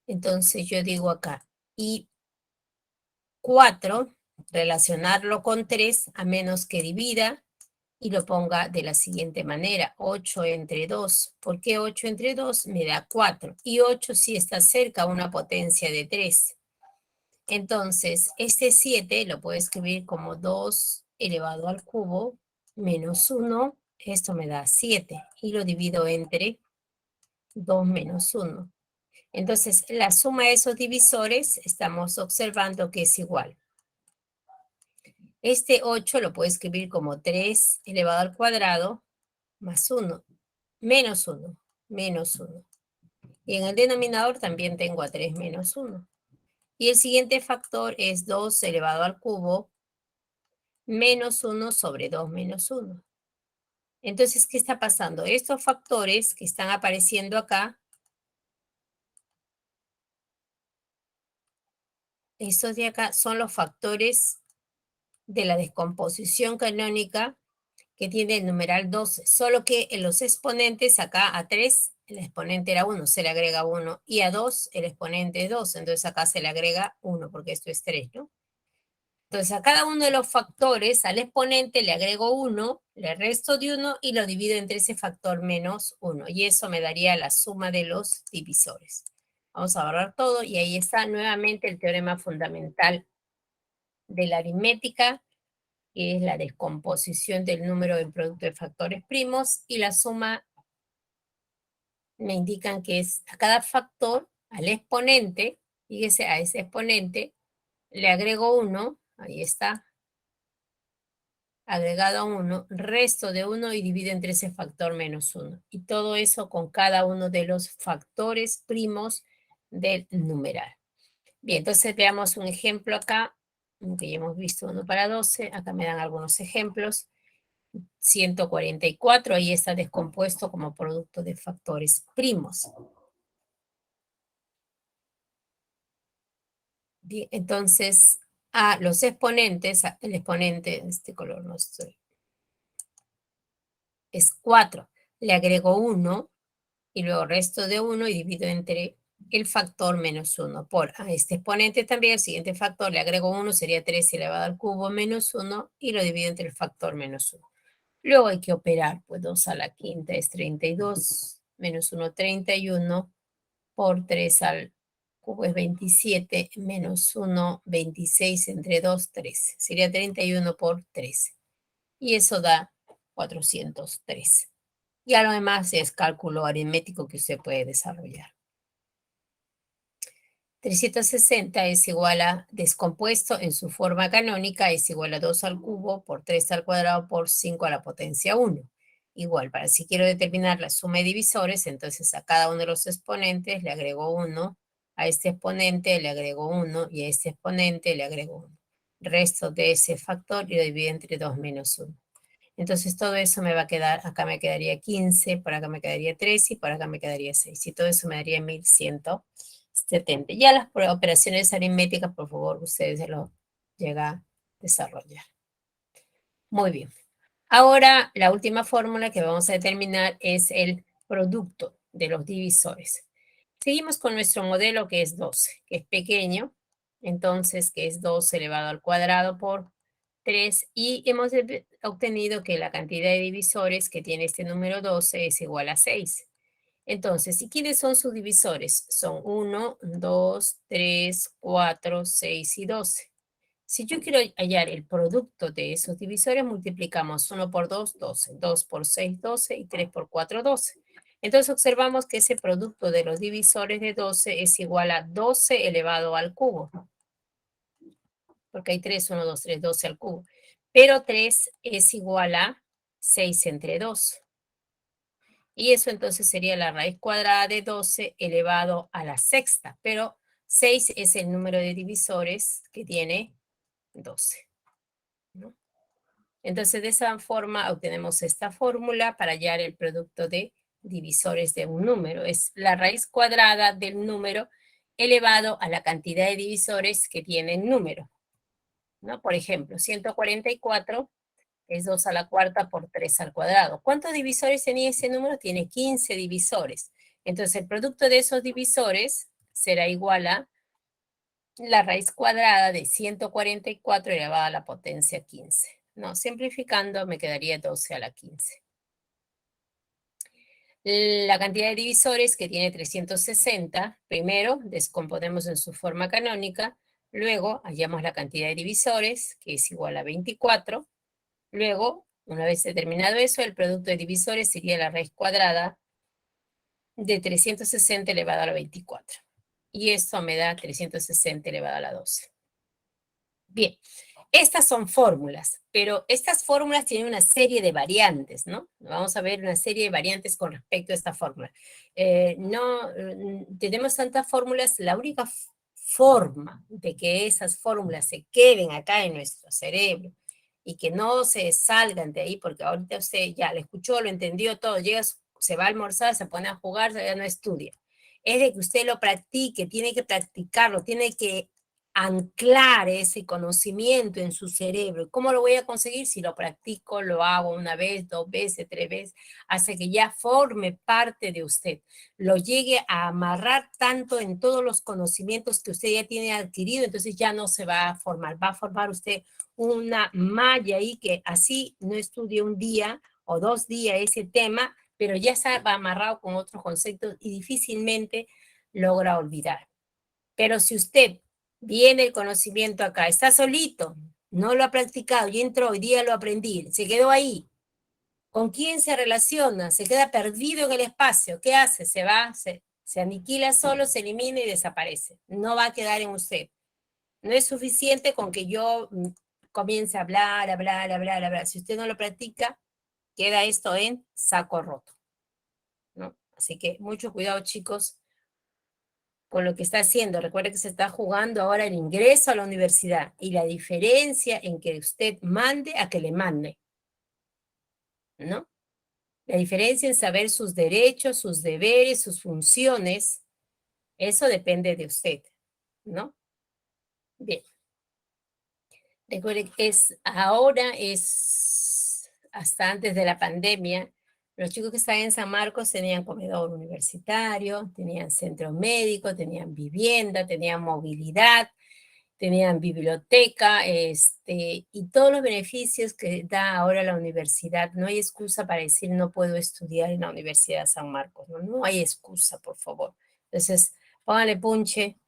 Entonces yo digo acá, y 4, relacionarlo con 3 a menos que divida y lo ponga de la siguiente manera, 8 entre 2. ¿Por qué 8 entre 2? Me da 4. Y 8 sí está cerca a una potencia de 3. Entonces, este 7 lo puedo escribir como 2 elevado al cubo menos 1. Esto me da 7. Y lo divido entre 2 menos 1. Entonces, la suma de esos divisores estamos observando que es igual. Este 8 lo puedo escribir como 3 elevado al cuadrado más 1, menos 1, menos 1. Y en el denominador también tengo a 3 menos 1. Y el siguiente factor es 2 elevado al cubo menos 1 sobre 2 menos 1. Entonces, ¿qué está pasando? Estos factores que están apareciendo acá, estos de acá son los factores de la descomposición canónica que tiene el numeral 12, solo que en los exponentes acá a 3 el exponente era 1, se le agrega 1, y a 2 el exponente es 2, entonces acá se le agrega 1 porque esto es 3, ¿no? Entonces a cada uno de los factores al exponente le agrego 1, le resto de 1 y lo divido entre ese factor menos 1, y eso me daría la suma de los divisores. Vamos a borrar todo y ahí está nuevamente el teorema fundamental de la aritmética, que es la descomposición del número en producto de factores primos, y la suma me indican que es a cada factor, al exponente, fíjese, a ese exponente, le agrego 1, ahí está, agregado a 1, resto de 1 y divido entre ese factor menos 1. Y todo eso con cada uno de los factores primos del numeral. Bien, entonces veamos un ejemplo acá, que ya hemos visto 1 para 12, acá me dan algunos ejemplos. 144, ahí está descompuesto como producto de factores primos. Bien, entonces, a los exponentes, el exponente, este color no estoy, es 4. Le agrego 1 y luego resto de 1 y divido entre el factor menos 1 por a este exponente también, el siguiente factor, le agrego 1, sería 3 elevado al cubo menos 1 y lo divido entre el factor menos 1. Luego hay que operar, pues 2 a la quinta es 32, menos 1, 31, por 3 al cubo es 27, menos 1, 26, entre 2, 13. Sería 31 por 13. Y eso da 403. Ya lo demás es cálculo aritmético que usted puede desarrollar. 360 es igual a, descompuesto en su forma canónica, es igual a 2 al cubo por 3 al cuadrado por 5 a la potencia 1. Igual, para si quiero determinar la suma de divisores, entonces a cada uno de los exponentes le agrego 1, a este exponente le agrego 1 y a este exponente le agrego 1. Resto de ese factor y lo divido entre 2 menos 1. Entonces todo eso me va a quedar, acá me quedaría 15, por acá me quedaría 3 y por acá me quedaría 6. Y todo eso me daría 1170. Ya las operaciones aritméticas, por favor, ustedes se lo llega a desarrollar. Muy bien. Ahora, la última fórmula que vamos a determinar es el producto de los divisores. Seguimos con nuestro modelo que es 12, que es pequeño, entonces que es 12 elevado al cuadrado por 3, y hemos obtenido que la cantidad de divisores que tiene este número 12 es igual a 6. Entonces, ¿y quiénes son sus divisores? Son 1, 2, 3, 4, 6 y 12. Si yo quiero hallar el producto de esos divisores, multiplicamos 1 por 2, 12, 2 por 6, 12 y 3 por 4, 12. Entonces observamos que ese producto de los divisores de 12 es igual a 12 elevado al cubo. Porque hay 3, 1, 2, 3, 12 al cubo. Pero 3 es igual a 6 entre 2. Y eso entonces sería la raíz cuadrada de 12 elevado a la sexta. Pero 6 es el número de divisores que tiene 12. ¿No? Entonces, de esa forma obtenemos esta fórmula para hallar el producto de divisores de un número. Es la raíz cuadrada del número elevado a la cantidad de divisores que tiene el número. ¿No? Por ejemplo, 144 es 2 a la cuarta por 3 al cuadrado. ¿Cuántos divisores tenía ese número? Tiene 15 divisores. Entonces, el producto de esos divisores será igual a la raíz cuadrada de 144 elevado a la potencia 15. No, simplificando me quedaría 12 a la 15. La cantidad de divisores que tiene 360, primero descomponemos en su forma canónica, luego hallamos la cantidad de divisores, que es igual a 24, luego, una vez determinado eso, el producto de divisores sería la raíz cuadrada de 360 elevado a la 24. Y esto me da 360 elevado a la 12. Bien, estas son fórmulas, pero estas fórmulas tienen una serie de variantes, ¿no? Vamos a ver una serie de variantes con respecto a esta fórmula. Tenemos tantas fórmulas, la única forma de que esas fórmulas se queden acá en nuestro cerebro y que no se salgan de ahí, porque ahorita usted ya lo escuchó, lo entendió todo, llega, se va a almorzar, se pone a jugar, ya no estudia. Es de que usted lo practique, tiene que practicarlo, tiene que anclar ese conocimiento en su cerebro. ¿Cómo lo voy a conseguir? Si lo practico, lo hago una vez, 2 veces, 3 veces, hasta que ya forme parte de usted. Lo llegue a amarrar tanto en todos los conocimientos que usted ya tiene adquirido, entonces ya no se va a formar usted una malla ahí que así no estudie un día o 2 días ese tema, pero ya está amarrado con otros conceptos y difícilmente logra olvidar. Pero si usted viene el conocimiento acá, está solito, no lo ha practicado, y entró, hoy día lo aprendí, se quedó ahí. ¿Con quién se relaciona? Se queda perdido en el espacio. ¿Qué hace? Se va, se aniquila solo, se elimina y desaparece. No va a quedar en usted. No es suficiente con que yo comience a hablar. Si usted no lo practica, queda esto en saco roto, ¿no? Así que mucho cuidado, chicos, con lo que está haciendo. Recuerde que se está jugando ahora el ingreso a la universidad y la diferencia en que usted mande a que le mande, ¿no? La diferencia en saber sus derechos, sus deberes, sus funciones, eso depende de usted, ¿no? Bien. Recuerde que ahora es hasta antes de la pandemia. Los chicos que estaban en San Marcos tenían comedor universitario, tenían centro médico, tenían vivienda, tenían movilidad, tenían biblioteca, y todos los beneficios que da ahora la universidad. No hay excusa para decir no puedo estudiar en la Universidad de San Marcos. No hay excusa, por favor. Entonces, póngale punche.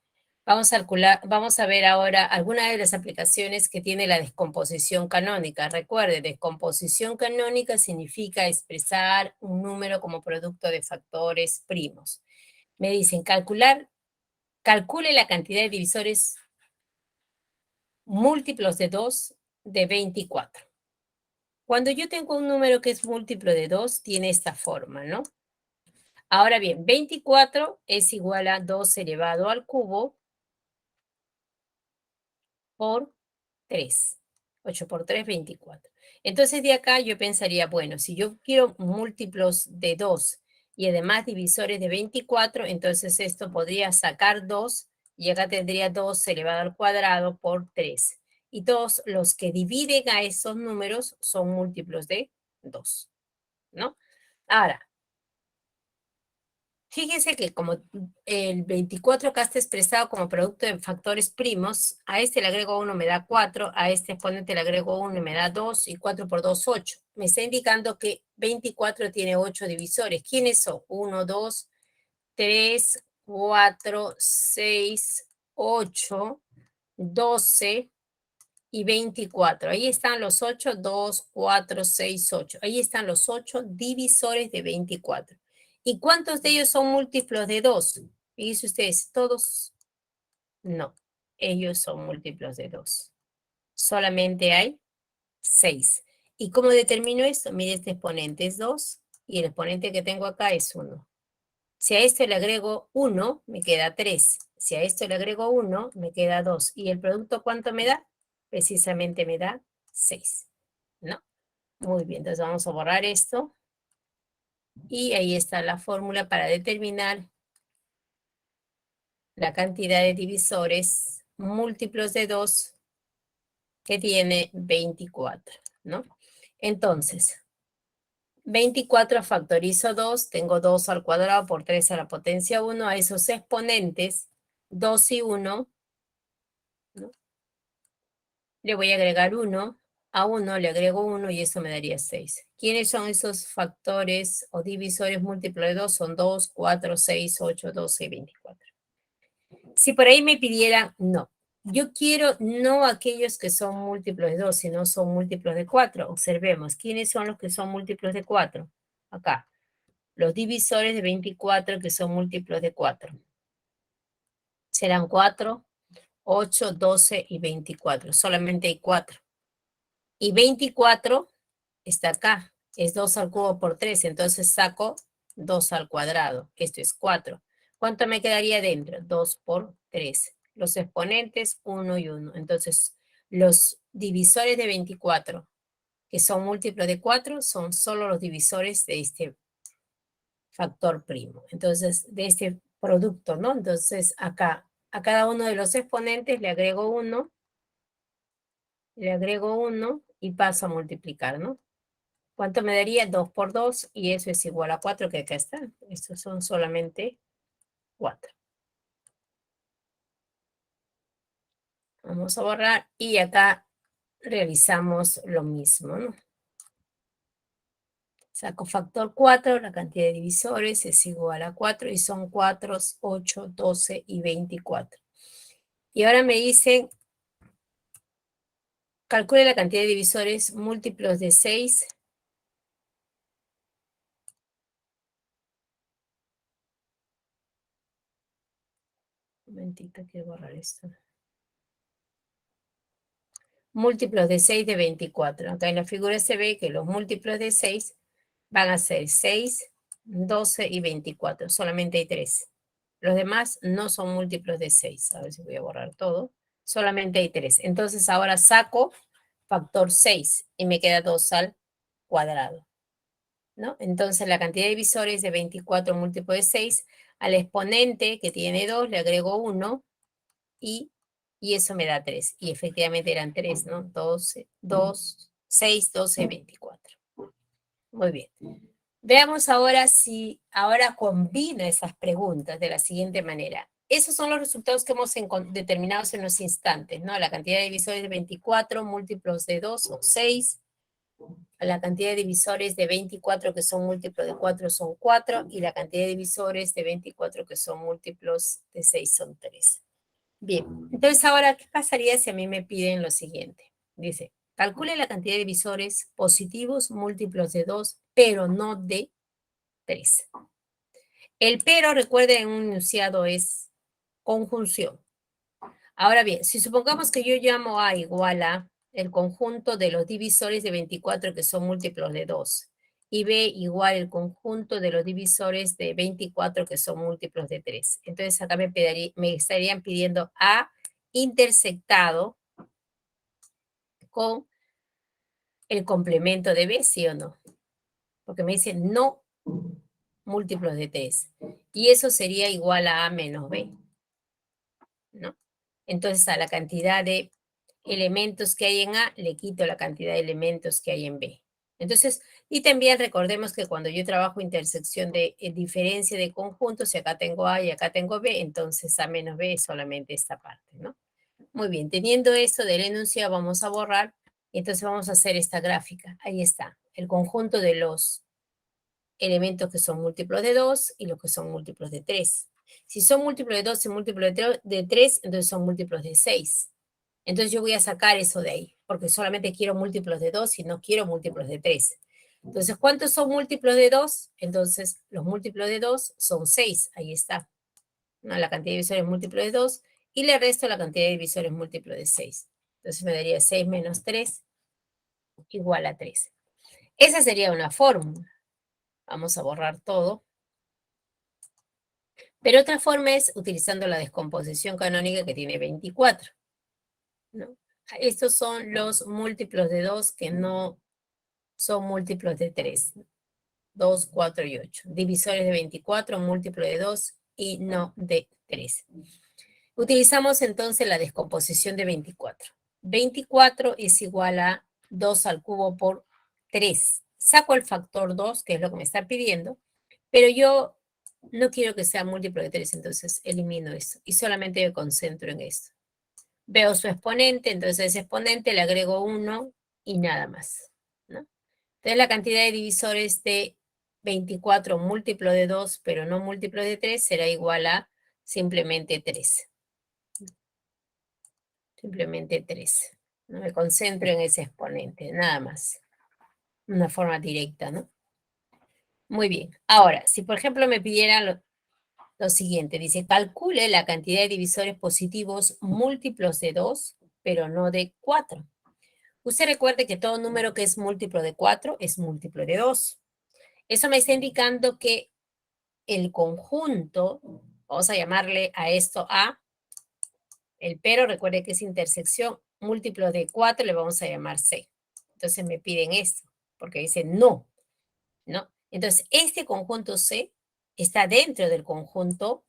Vamos a ver ahora algunas de las aplicaciones que tiene la descomposición canónica. Recuerde, descomposición canónica significa expresar un número como producto de factores primos. Me dicen, calcule la cantidad de divisores múltiplos de 2 de 24. Cuando yo tengo un número que es múltiplo de 2, tiene esta forma, ¿no? Ahora bien, 24 es igual a 2 elevado al cubo por 3. 8 por 3, 24. Entonces de acá yo pensaría, bueno, si yo quiero múltiplos de 2 y además divisores de 24, entonces esto podría sacar 2 y acá tendría 2 elevado al cuadrado por 3. Y todos los que dividen a esos números son múltiplos de 2, ¿no? Ahora, fíjense que como el 24 acá está expresado como producto de factores primos, a este le agrego 1 me da 4, a este exponente le agrego 1 y me da 2, y 4 por 2, 8. Me está indicando que 24 tiene 8 divisores. ¿Quiénes son? 1, 2, 3, 4, 6, 8, 12 y 24. Ahí están los 8, 2, 4, 6, 8. Ahí están los 8 divisores de 24. ¿Y cuántos de ellos son múltiplos de 2? Fíjense ustedes, todos no. Ellos son múltiplos de 2. Solamente hay 6. ¿Y cómo determino esto? Mire, este exponente es 2 y el exponente que tengo acá es 1. Si a este le agrego 1, me queda 3. Si a esto le agrego 1, me queda 2. ¿Y el producto cuánto me da? Precisamente me da 6, ¿no? Muy bien, entonces vamos a borrar esto. Y ahí está la fórmula para determinar la cantidad de divisores múltiplos de 2 que tiene 24, ¿no? Entonces, 24 factorizo 2, tengo 2 al cuadrado por 3 a la potencia 1, a esos exponentes, 2 y 1, ¿no? Le voy a agregar 1, a 1 le agrego 1 y eso me daría 6. ¿Quiénes son esos factores o divisores múltiplos de 2? Son 2, 4, 6, 8, 12 y 24. Si por ahí me pidieran, no. Yo quiero no aquellos que son múltiplos de 2, sino son múltiplos de 4. Observemos, ¿quiénes son los que son múltiplos de 4? Acá. Los divisores de 24 que son múltiplos de 4. Serán 4, 8, 12 y 24. Solamente hay 4. Y 24 está acá. Es 2 al cubo por 3. Entonces saco 2 al cuadrado. Esto es 4. ¿Cuánto me quedaría dentro? 2 por 3. Los exponentes 1 y 1. Entonces, los divisores de 24 que son múltiplos de 4 son solo los divisores de este factor primo. Entonces, de este producto, ¿no? Entonces, acá, a cada uno de los exponentes le agrego 1 y paso a multiplicar, ¿no? ¿Cuánto me daría? 2 por 2 y eso es igual a 4, que acá está. Estos son solamente 4. Vamos a borrar y acá realizamos lo mismo, ¿no? Saco factor 4, la cantidad de divisores es igual a 4 y son 4, 8, 12 y 24. Y ahora me dicen, calcule la cantidad de divisores múltiplos de 6. Un momentito, quiero borrar esto. Múltiplos de 6 de 24. Acá en la figura se ve que los múltiplos de 6 van a ser 6, 12 y 24. Solamente hay 3. Los demás no son múltiplos de 6. A ver si voy a borrar todo. Solamente hay 3. Entonces ahora saco factor 6 y me queda 2 al cuadrado, ¿no? Entonces la cantidad de divisores de 24 múltiplo de 6, al exponente que tiene 2 le agrego 1 y eso me da 3. Y efectivamente eran 3, ¿no? 12, 2, 6, 12, 24. Muy bien. Veamos ahora si ahora combina esas preguntas de la siguiente manera. Esos son los resultados que hemos determinado en los instantes, ¿no? La cantidad de divisores de 24 múltiplos de 2 son 6. La cantidad de divisores de 24 que son múltiplos de 4 son 4. Y la cantidad de divisores de 24 que son múltiplos de 6 son 3. Bien, entonces ahora, ¿qué pasaría si a mí me piden lo siguiente? Dice, calcule la cantidad de divisores positivos múltiplos de 2, pero no de 3. El pero, recuerden, en un enunciado es conjunción. Ahora bien, si supongamos que yo llamo A igual a el conjunto de los divisores de 24 que son múltiplos de 2 y B igual el conjunto de los divisores de 24 que son múltiplos de 3. Entonces acá me estarían pidiendo A intersectado con el complemento de B, ¿sí o no? Porque me dicen no múltiplos de 3. Y eso sería igual a A menos B, ¿no? Entonces a la cantidad de elementos que hay en A, le quito la cantidad de elementos que hay en B. Entonces, y también recordemos que cuando yo trabajo intersección de diferencia de conjuntos, si acá tengo A y acá tengo B, entonces A menos B es solamente esta parte, ¿no? Muy bien, teniendo esto del enunciado, vamos a borrar, entonces vamos a hacer esta gráfica. Ahí está, el conjunto de los elementos que son múltiplos de 2 y los que son múltiplos de 3. Si son múltiplos de 2 y múltiplos de 3, entonces son múltiplos de 6. Entonces yo voy a sacar eso de ahí, porque solamente quiero múltiplos de 2 y no quiero múltiplos de 3. Entonces, ¿cuántos son múltiplos de 2? Entonces, los múltiplos de 2 son 6. Ahí está, ¿no? La cantidad de divisores múltiplos de 2 y le resto la cantidad de divisores múltiplos de 6. Entonces me daría 6 menos 3 igual a 3. Esa sería una fórmula. Vamos a borrar todo. Pero otra forma es utilizando la descomposición canónica que tiene 24, ¿no? Estos son los múltiplos de 2 que no son múltiplos de 3. 2, 4 y 8. Divisores de 24, múltiplo de 2 y no de 3. Utilizamos entonces la descomposición de 24. 24 es igual a 2 al cubo por 3. Saco el factor 2, que es lo que me está pidiendo, pero yo no quiero que sea múltiplo de 3, entonces elimino esto y solamente me concentro en esto. Veo su exponente, entonces a ese exponente le agrego 1 y nada más, ¿no? Entonces la cantidad de divisores de 24 múltiplo de 2, pero no múltiplo de 3, será igual a simplemente 3. Simplemente 3. No me concentro en ese exponente, nada más. Una forma directa, ¿no? Muy bien. Ahora, si por ejemplo me pidieran lo siguiente, dice, calcule la cantidad de divisores positivos múltiplos de 2, pero no de 4. Usted recuerde que todo número que es múltiplo de 4 es múltiplo de 2. Eso me está indicando que el conjunto, vamos a llamarle a esto A, el pero, recuerde que es intersección, múltiplo de 4 le vamos a llamar C. Entonces me piden esto, porque dicen no, ¿no? Entonces, este conjunto C está dentro del conjunto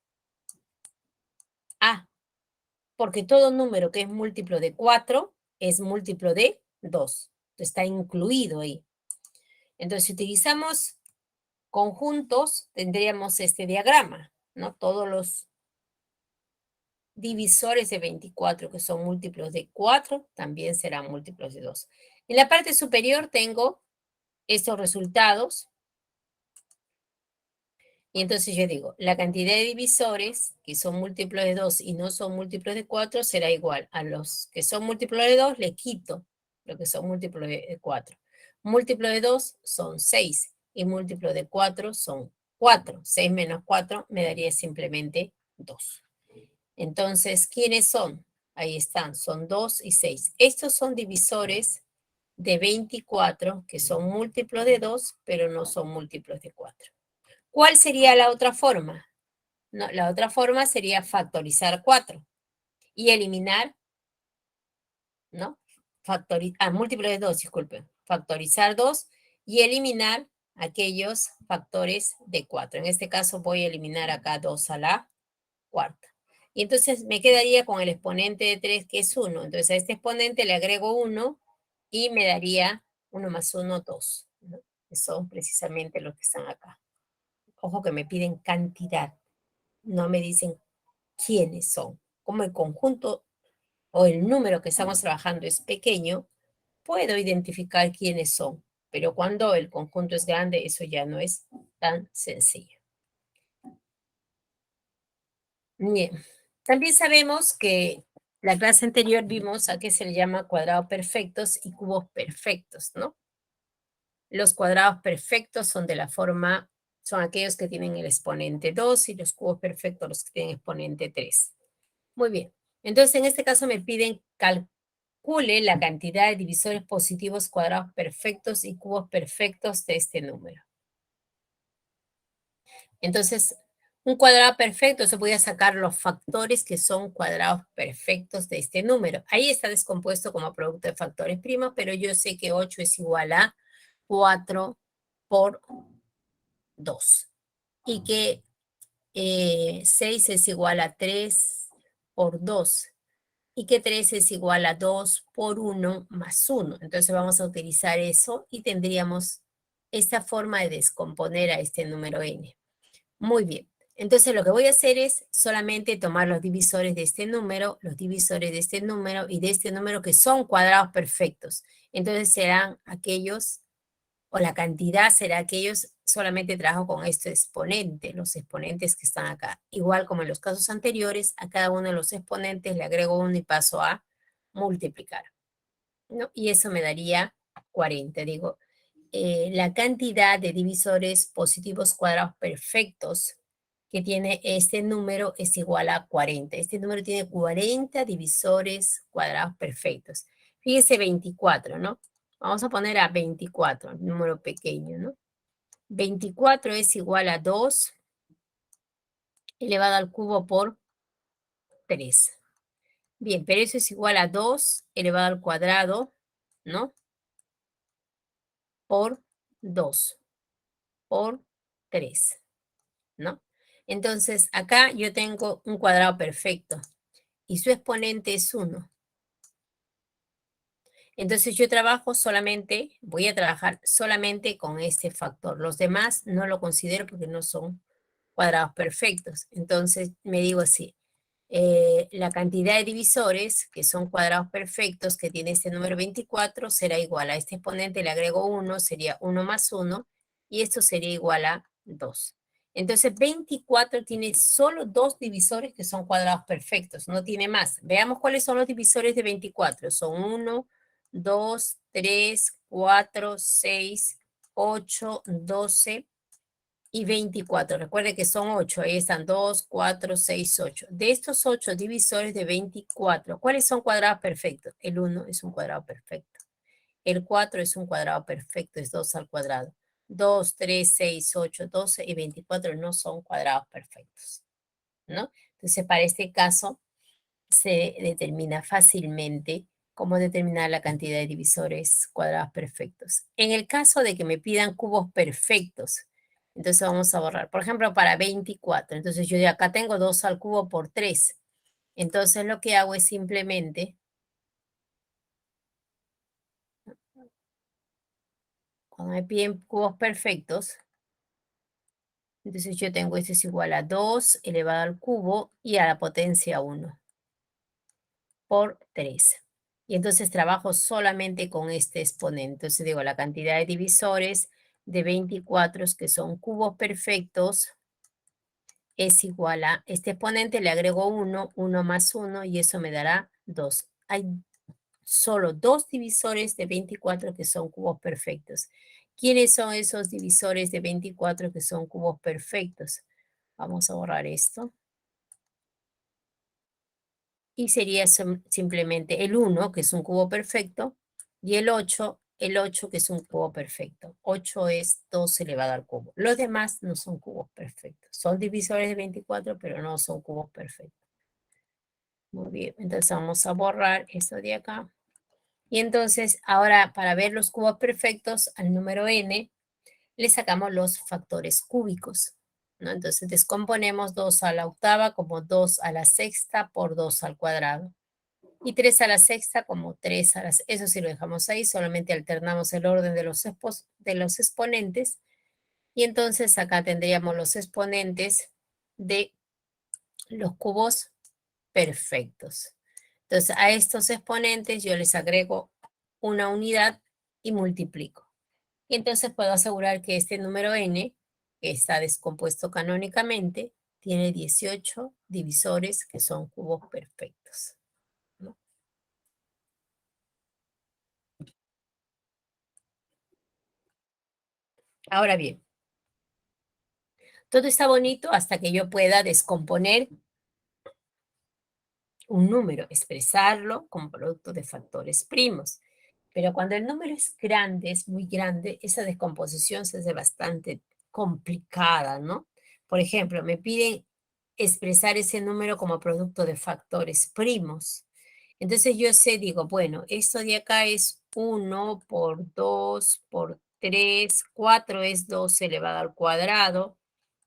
A, porque todo número que es múltiplo de 4 es múltiplo de 2. Está incluido ahí. Entonces, si utilizamos conjuntos, tendríamos este diagrama, ¿no? Todos los divisores de 24, que son múltiplos de 4, también serán múltiplos de 2. En la parte superior tengo estos resultados. Y entonces yo digo, la cantidad de divisores que son múltiplos de 2 y no son múltiplos de 4 será igual a los que son múltiplos de 2, le quito lo que son múltiplos de 4. Múltiplo de 2 son 6 y múltiplo de 4 son 4. 6 menos 4 me daría simplemente 2. Entonces, ¿quiénes son? Ahí están, son 2 y 6. Estos son divisores de 24 que son múltiplos de 2, pero no son múltiplos de 4. ¿Cuál sería la otra forma? No, la otra forma sería factorizar 4 y eliminar, ¿no? Múltiplo de 2, disculpen. Factorizar 2 y eliminar aquellos factores de 4. En este caso voy a eliminar acá 2 a la cuarta. Y entonces me quedaría con el exponente de 3, que es 1. Entonces a este exponente le agrego 1 y me daría 1 más 1, 2. ¿No? Que son precisamente los que están acá. Ojo que me piden cantidad. No me dicen quiénes son. Como el conjunto o el número que estamos trabajando es pequeño, puedo identificar quiénes son. Pero cuando el conjunto es grande, eso ya no es tan sencillo. Bien. También sabemos que la clase anterior vimos a qué se le llama cuadrados perfectos y cubos perfectos, ¿no? Los cuadrados perfectos son de la forma, son aquellos que tienen el exponente 2 y los cubos perfectos los que tienen exponente 3. Muy bien. Entonces, en este caso me piden calcule la cantidad de divisores positivos cuadrados perfectos y cubos perfectos de este número. Entonces, un cuadrado perfecto, se voy a sacar los factores que son cuadrados perfectos de este número. Ahí está descompuesto como producto de factores primos, pero yo sé que 8 es igual a 4 por 2. Y que 6 es igual a 3 por 2. Y que 3 es igual a 2 por 1 más 1. Entonces vamos a utilizar eso y tendríamos esta forma de descomponer a este número n. Muy bien. Entonces lo que voy a hacer es solamente tomar los divisores de este número, los divisores de este número y de este número que son cuadrados perfectos. Entonces serán aquellos, o la cantidad será aquellos, solamente trabajo con este exponente, los exponentes que están acá. Igual como en los casos anteriores, a cada uno de los exponentes le agrego uno y paso a multiplicar, ¿no? Y eso me daría 40. Digo, la cantidad de divisores positivos cuadrados perfectos que tiene este número es igual a 40. Este número tiene 40 divisores cuadrados perfectos. Fíjese 24, ¿no? Vamos a poner a 24, número pequeño, ¿no? 24 es igual a 2 elevado al cubo por 3. Bien, pero eso es igual a 2 elevado al cuadrado, ¿no? Por 2, por 3, ¿no? Entonces, acá yo tengo un cuadrado perfecto y su exponente es 1. Entonces, yo trabajo solamente, voy a trabajar solamente con este factor. Los demás no lo considero porque no son cuadrados perfectos. Entonces, me digo así, la cantidad de divisores, que son cuadrados perfectos, que tiene este número 24, será igual a este exponente, le agrego 1, sería 1 más 1, y esto sería igual a 2. Entonces, 24 tiene solo 2 divisores que son cuadrados perfectos, no tiene más. Veamos cuáles son los divisores de 24. Son 1, 2, 3, 4, 6, 8, 12 y 24. Recuerde que son 8. Ahí están 2, 4, 6, 8. De estos 8 divisores de 24, ¿cuáles son cuadrados perfectos? El 1 es un cuadrado perfecto. El 4 es un cuadrado perfecto, es 2 al cuadrado. 2, 3, 6, 8, 12 y 24 no son cuadrados perfectos, ¿no? Entonces, para este caso, se determina fácilmente cómo determinar la cantidad de divisores cuadrados perfectos. En el caso de que me pidan cubos perfectos, entonces vamos a borrar. Por ejemplo, para 24. Entonces yo de acá tengo 2 al cubo por 3. Entonces lo que hago es simplemente, cuando me piden cubos perfectos, entonces yo tengo esto es igual a 2 elevado al cubo y a la potencia 1 por 3. Y entonces trabajo solamente con este exponente. Entonces digo, la cantidad de divisores de 24 que son cubos perfectos es igual a este exponente, le agrego 1, 1 más 1 y eso me dará 2. Hay solo 2 divisores de 24 que son cubos perfectos. ¿Quiénes son esos divisores de 24 que son cubos perfectos? Vamos a borrar esto. Y sería simplemente el 1, que es un cubo perfecto, y el 8, que es un cubo perfecto. 8 es 2 elevado al cubo. Los demás no son cubos perfectos. Son divisores de 24, pero no son cubos perfectos. Muy bien, entonces vamos a borrar esto de acá. Y entonces, ahora para ver los cubos perfectos, al número n, le sacamos los factores cúbicos, ¿no? Entonces descomponemos 2 a la octava como 2 a la sexta por 2 al cuadrado. Y 3 a la sexta como 3 a la sexta. Eso sí lo dejamos ahí, solamente alternamos el orden de los exponentes. Y entonces acá tendríamos los exponentes de los cubos perfectos. Entonces a estos exponentes yo les agrego una unidad y multiplico. Y entonces puedo asegurar que este número n, que está descompuesto canónicamente, tiene 18 divisores que son cubos perfectos, ¿no? Ahora bien, todo está bonito hasta que yo pueda descomponer un número, expresarlo como producto de factores primos. Pero cuando el número es grande, es muy grande, esa descomposición se hace bastante complicada, ¿no? Por ejemplo, me piden expresar ese número como producto de factores primos. Entonces yo sé, digo, bueno, esto de acá es 1 por 2 por 3, 4 es 2 elevado al cuadrado,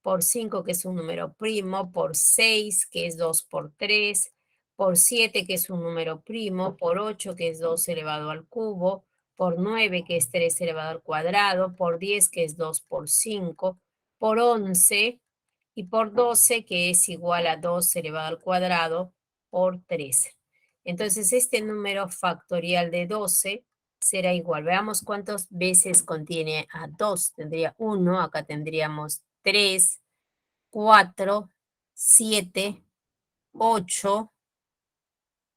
por 5 que es un número primo, por 6 que es 2 por 3, por 7 que es un número primo, por 8 que es 2 elevado al cubo, por 9 que es 3 elevado al cuadrado, por 10 que es 2 por 5, por 11 y por 12 que es igual a 2 elevado al cuadrado por 13. Entonces este número factorial de 12 será igual. Veamos cuántas veces contiene a 2. Tendría 1, acá tendríamos 3, 4, 7, 8,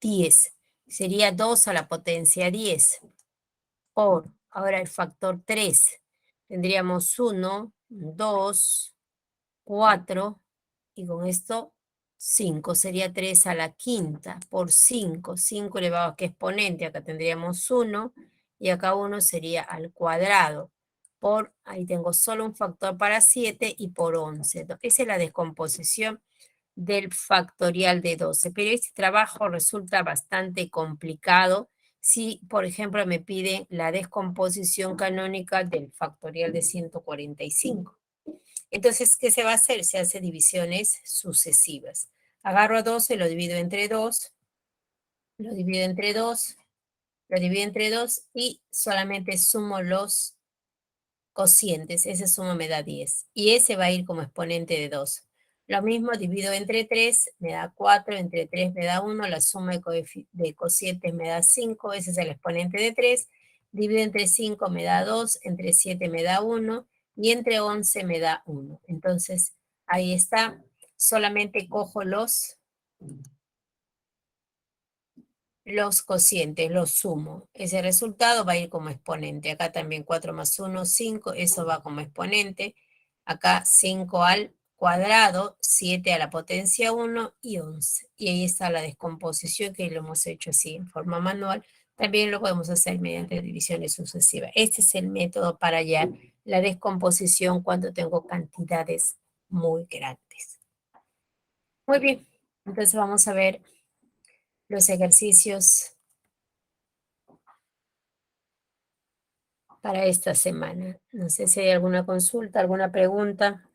10. Sería 2 a la potencia 10. Por, ahora el factor 3. Tendríamos 1, 2, 4, y con esto 5. Sería 3 a la quinta por 5. 5 elevado a qué exponente. Acá tendríamos 1 y acá 1 sería al cuadrado. Por, ahí tengo solo un factor para 7 y por 11. Esa es la descomposición del factorial de 12. Pero este trabajo resulta bastante complicado si, por ejemplo, me pide la descomposición canónica del factorial de 145. Entonces, ¿qué se va a hacer? Se hace divisiones sucesivas. Agarro a 12, lo divido entre 2, lo divido entre 2, lo divido entre 2 y solamente sumo los cocientes. Esa suma me da 10. Y ese va a ir como exponente de 2. Lo mismo divido entre 3, me da 4, entre 3 me da 1, la suma de cocientes me da 5, ese es el exponente de 3. Divido entre 5 me da 2, entre 7 me da 1 y entre 11 me da 1. Entonces, ahí está. Solamente cojo los cocientes, los sumo. Ese resultado va a ir como exponente. Acá también 4 más 1, 5, eso va como exponente. Acá 5 al cuadrado, 7 a la potencia 1 y 11. Y ahí está la descomposición que lo hemos hecho así en forma manual. También lo podemos hacer mediante divisiones sucesivas. Este es el método para hallar la descomposición cuando tengo cantidades muy grandes. Muy bien, entonces vamos a ver los ejercicios para esta semana. No sé si hay alguna consulta, alguna pregunta.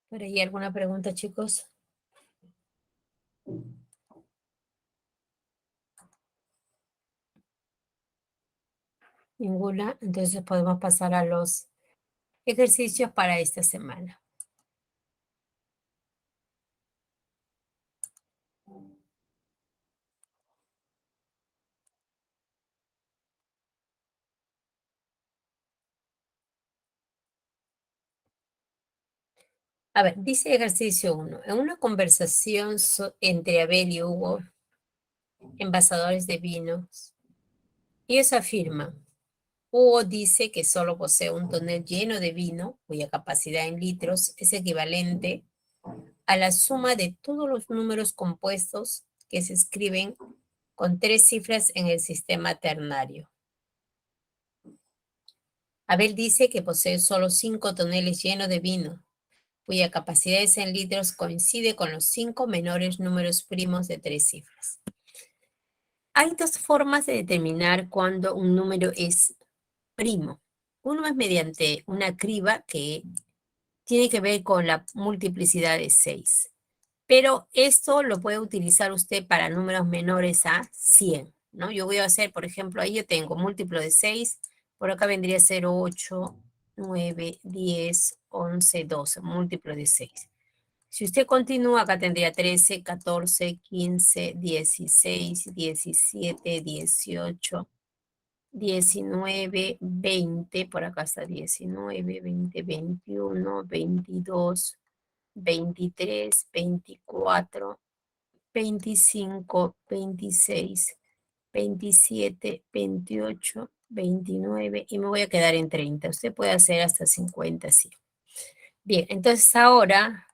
¿Por ahí alguna pregunta, chicos? Ninguna. Entonces podemos pasar a los ejercicios para esta semana. A ver, dice ejercicio 1. En una conversación entre Abel y Hugo, envasadores de vinos, ellos afirman, Hugo dice que solo posee un tonel lleno de vino, cuya capacidad en litros es equivalente a la suma de todos los números compuestos que se escriben con 3 cifras en el sistema ternario. Abel dice que posee solo 5 toneles llenos de vino, cuya capacidad en litros coincide con los 5 menores números primos de 3 cifras. Hay 2 formas de determinar cuándo un número es primo. Uno es mediante una criba que tiene que ver con la multiplicidad de 6. Pero esto lo puede utilizar usted para números menores a 100, ¿no? Yo voy a hacer, por ejemplo, ahí yo tengo múltiplo de 6, por acá vendría a ser 8, 9, 10, 11, 12, múltiplo de 6. Si usted continúa, acá tendría 13, 14, 15, 16, 17, 18, 19, 20, por acá está 19, 20, 21, 22, 23, 24, 25, 26, 27, 28, 29 y me voy a quedar en 30. Usted puede hacer hasta 50, sí. Bien, entonces ahora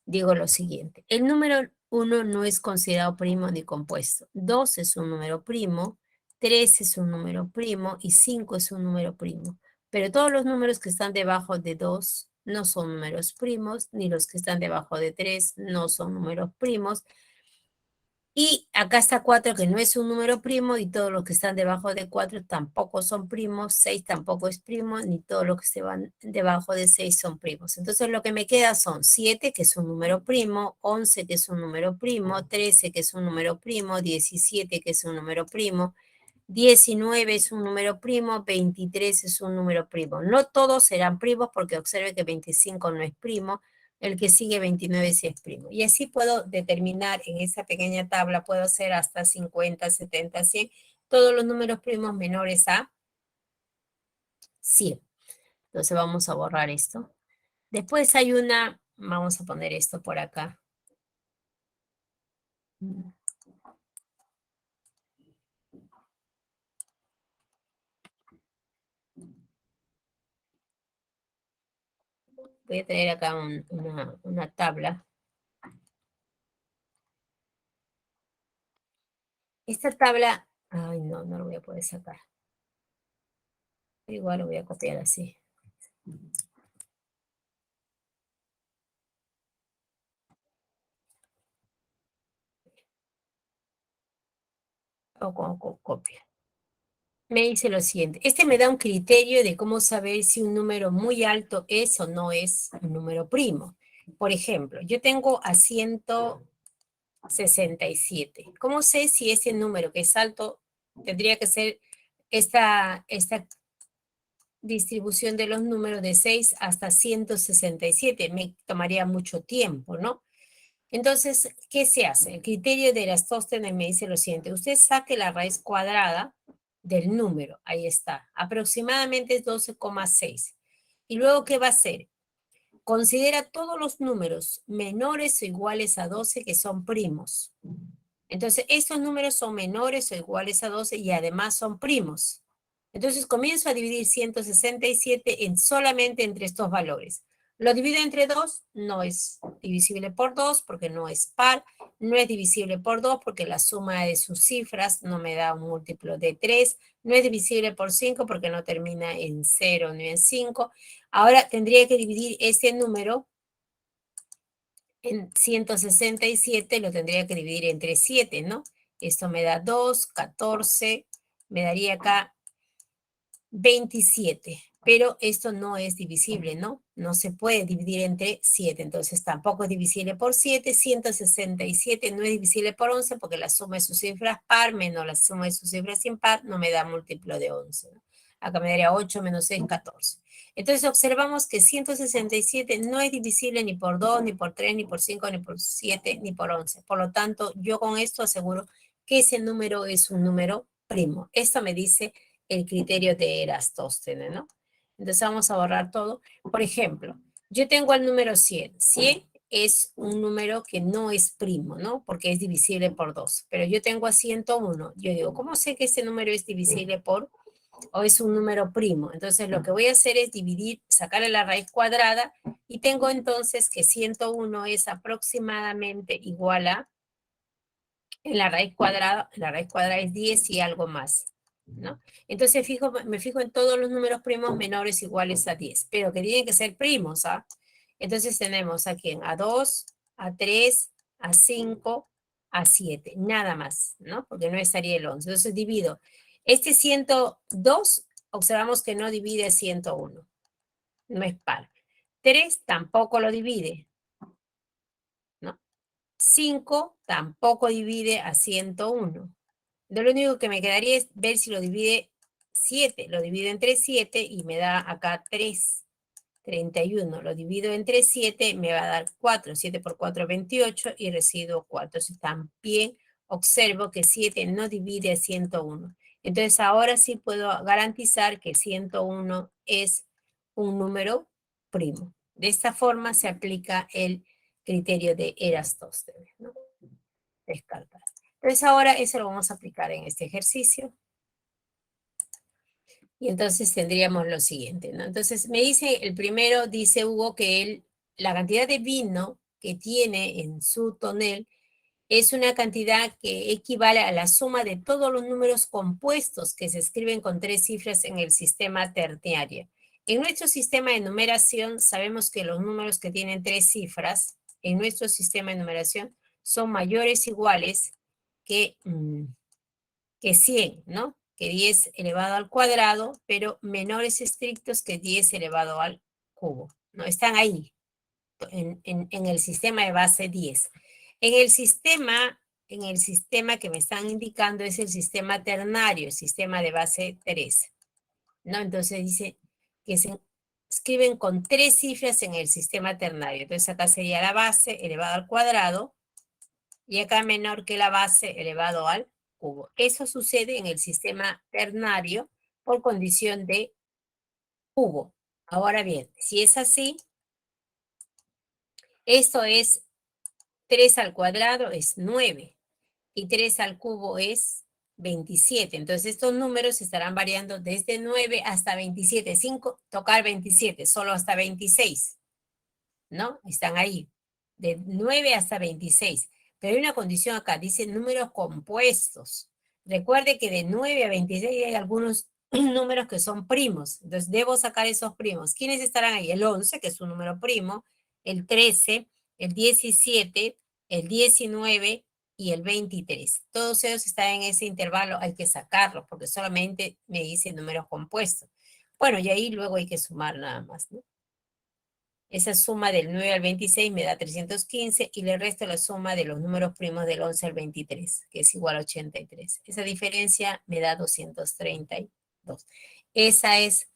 digo lo siguiente. El número 1 no es considerado primo ni compuesto. 2 es un número primo, 3 es un número primo y 5 es un número primo. Pero todos los números que están debajo de 2 no son números primos, ni los que están debajo de 3 no son números primos. Y acá está 4 que no es un número primo y todos los que están debajo de 4 tampoco son primos, 6 tampoco es primo, ni todos los que se van debajo de 6 son primos. Entonces lo que me queda son 7 que es un número primo, 11 que es un número primo, 13 que es un número primo, 17 que es un número primo, 19 es un número primo, 23 es un número primo. No todos serán primos porque observe que 25 no es primo, el que sigue 29 sí es primo. Y así puedo determinar en esa pequeña tabla, puedo hacer hasta 50, 70, 100, todos los números primos menores a 100. Entonces vamos a borrar esto. Después hay una, vamos a poner esto por acá. Voy a tener acá una tabla. Esta tabla, ay no, no lo voy a poder sacar. Igual lo voy a copiar así. O con copia. Me dice lo siguiente. Este me da un criterio de cómo saber si un número muy alto es o no es un número primo. Por ejemplo, yo tengo a 167. ¿Cómo sé si ese número que es alto tendría que ser esta distribución de los números de 6 hasta 167? Me tomaría mucho tiempo, ¿no? Entonces, ¿qué se hace? El criterio de Eratosthenes me dice lo siguiente. Usted saque la raíz cuadrada del número. Ahí está. Aproximadamente es 12,6. ¿Y luego qué va a hacer? Considera todos los números menores o iguales a 12 que son primos. Entonces, estos números son menores o iguales a 12 y además son primos. Entonces, comienzo a dividir 167 solamente entre estos valores. Lo divido entre 2, no es divisible por 2 porque no es par, no es divisible por 2 porque la suma de sus cifras no me da un múltiplo de 3, no es divisible por 5 porque no termina en 0 ni en 5. Ahora tendría que dividir este número en 167, lo tendría que dividir entre 7, ¿no? Esto me da 2, 14, me daría acá 27, pero esto no es divisible, ¿no? No se puede dividir entre 7, entonces tampoco es divisible por 7, 167 no es divisible por 11 porque la suma de sus cifras par menos la suma de sus cifras impar no me da múltiplo de 11, ¿no? Acá me daría 8 menos 6, 14. Entonces observamos que 167 no es divisible ni por 2, ni por 3, ni por 5, ni por 7, ni por 11. Por lo tanto, yo con esto aseguro que ese número es un número primo. Esto me dice el criterio de Eratóstenes, ¿no? Entonces vamos a borrar todo. Por ejemplo, yo tengo el número 100. 100 es un número que no es primo, ¿no? Porque es divisible por 2. Pero yo tengo a 101. Yo digo, ¿cómo sé que este número es divisible por o es un número primo? Entonces lo que voy a hacer es dividir, sacarle la raíz cuadrada y tengo entonces que 101 es aproximadamente igual a, en la raíz cuadrada es 10 y algo más, ¿no? Entonces me fijo en todos los números primos menores iguales a 10, pero que tienen que ser primos, ¿ah? Entonces tenemos aquí a 2, a 3, a 5, a 7, nada más, ¿no? Porque no estaría el 11. Entonces divido. Este 102, observamos que no divide 101, no es par. 3 tampoco lo divide, ¿no? 5 tampoco divide a 101. Lo único que me quedaría es ver si lo divide 7. Lo divido entre 7 y me da acá 3. 31. Lo divido entre 7, me va a dar 4. 7 por 4, 28 y residuo 4. Entonces también observo que 7 no divide a 101. Entonces ahora sí puedo garantizar que 101 es un número primo. De esta forma se aplica el criterio de Eratóstenes, ¿no? Descartar. Entonces ahora eso lo vamos a aplicar en este ejercicio. Y entonces tendríamos lo siguiente, ¿no? Entonces me dice, el primero dice Hugo que la cantidad de vino que tiene en su tonel es una cantidad que equivale a la suma de todos los números compuestos que se escriben con 3 cifras en el sistema terciario. En nuestro sistema de numeración sabemos que los números que tienen 3 cifras en nuestro sistema de numeración son mayores o iguales que 100, ¿no? Que 10 elevado al cuadrado, pero menores estrictos que 10 elevado al cubo, ¿no? Están ahí, en el sistema de base 10. En el sistema que me están indicando es el sistema ternario, el sistema de base 3, ¿no? Entonces dice que se escriben con 3 cifras en el sistema ternario. Entonces acá sería la base elevado al cuadrado y acá menor que la base elevado al cubo. Eso sucede en el sistema ternario por condición de cubo. Ahora bien, si es así, esto es 3 al cuadrado es 9 y 3 al cubo es 27. Entonces estos números estarán variando desde 9 hasta 27, sin tocar 27, solo hasta 26, ¿no? Están ahí, de 9 hasta 26. Pero hay una condición acá, dice números compuestos. Recuerde que de 9 a 26 hay algunos números que son primos. Entonces debo sacar esos primos. ¿Quiénes estarán ahí? El 11, que es un número primo, el 13, el 17, el 19 y el 23. Todos ellos están en ese intervalo, hay que sacarlos porque solamente me dice números compuestos. Bueno, y ahí luego hay que sumar nada más, ¿no? Esa suma del 9 al 26 me da 315 y le resto la suma de los números primos del 11 al 23, que es igual a 83. Esa diferencia me da 232. Esa es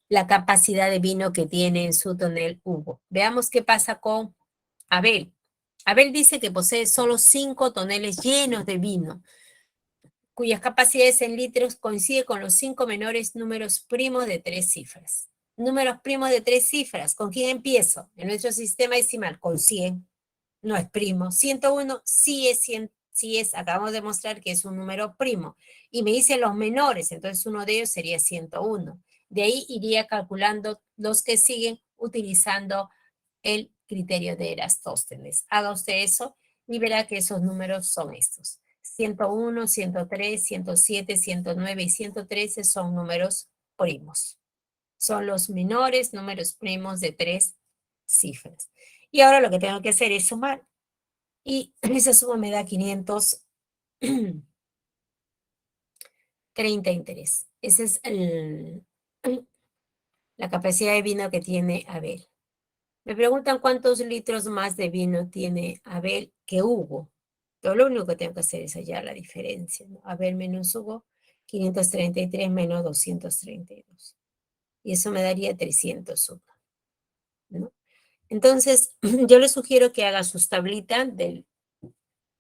la capacidad de vino que tiene en su tonel Hugo. Veamos qué pasa con Abel. Abel dice que posee solo 5 toneles llenos de vino, cuyas capacidades en litros coincide con los 5 menores números primos de 3 cifras. Números primos de 3 cifras, ¿con quién empiezo? En nuestro sistema decimal, con 100, no es primo. 101 sí es 100, sí es, acabamos de mostrar que es un número primo. Y me dicen los menores, entonces uno de ellos sería 101. De ahí iría calculando los que siguen utilizando el criterio de Eratóstenes. Haga usted eso y verá que esos números son estos. 101, 103, 107, 109 y 113 son números primos. Son los menores números primos de 3 cifras. Y ahora lo que tengo que hacer es sumar. Y esa suma me da 533. Esa es la capacidad de vino que tiene Abel. Me preguntan cuántos litros más de vino tiene Abel que Hugo. Yo lo único que tengo que hacer es hallar la diferencia, ¿no? Abel menos Hugo, 533 menos 232. Y eso me daría 301, ¿no? Entonces, yo les sugiero que haga sus tablitas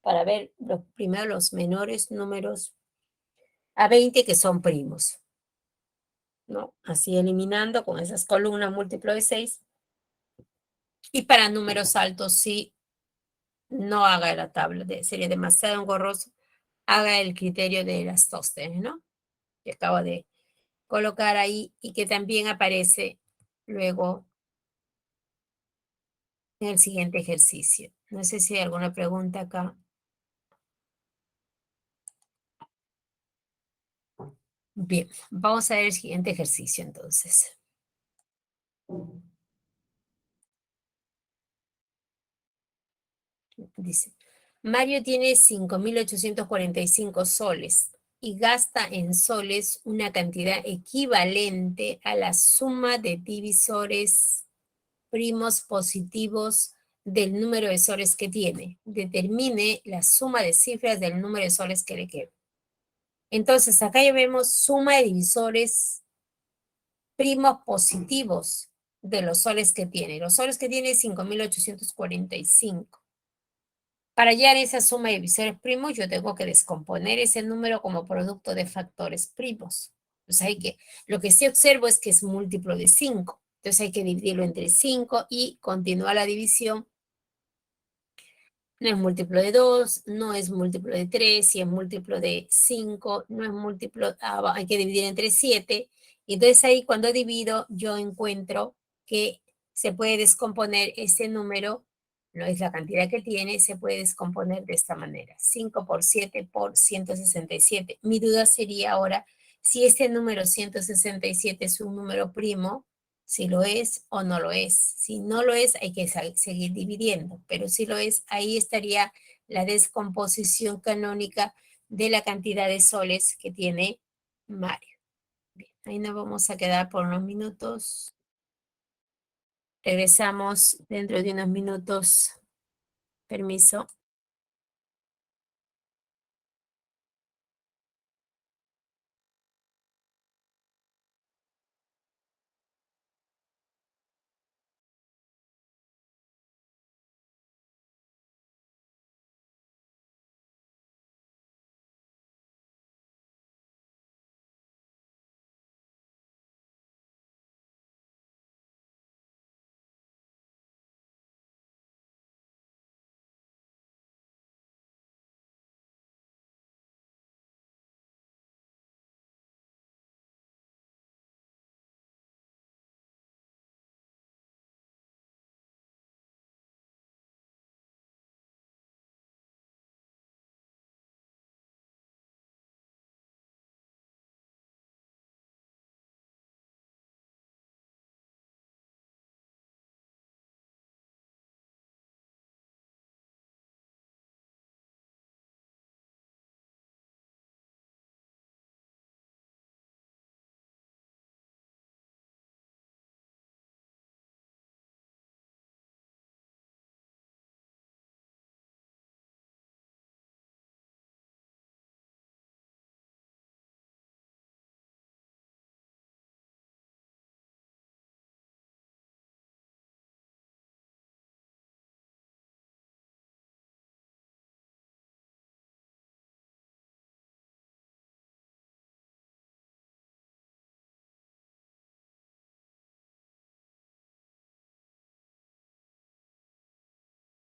para ver primero los menores números a 20 que son primos, ¿no? Así eliminando con esas columnas múltiplo de 6. Y para números altos, sí, no haga la tabla, sería demasiado engorroso. Haga el criterio de las Tóstenes, ¿no? Que acabo de colocar ahí y que también aparece luego en el siguiente ejercicio. No sé si hay alguna pregunta acá. Bien, vamos a ver el siguiente ejercicio entonces. Dice, Mario tiene 5.845 soles y gasta en soles una cantidad equivalente a la suma de divisores primos positivos del número de soles que tiene. Determine la suma de cifras del número de soles que le queda. Entonces, acá ya vemos suma de divisores primos positivos de los soles que tiene. Los soles que tiene 5.845. Para hallar esa suma de divisores primos, yo tengo que descomponer ese número como producto de factores primos. Entonces, lo que sí observo es que es múltiplo de 5. Entonces hay que dividirlo entre 5 y continúa la división. No es múltiplo de 2, no es múltiplo de 3, si es múltiplo de 5, no es múltiplo, hay que dividir entre 7. Y entonces ahí cuando divido yo encuentro que se puede descomponer ese número, no es la cantidad que tiene, se puede descomponer de esta manera. 5 por 7 por 167. Mi duda sería ahora si este número 167 es un número primo, si lo es o no lo es. Si no lo es, hay que seguir dividiendo, pero si lo es, ahí estaría la descomposición canónica de la cantidad de soles que tiene Mario. Bien, ahí nos vamos a quedar por unos minutos. Regresamos dentro de unos minutos. Permiso.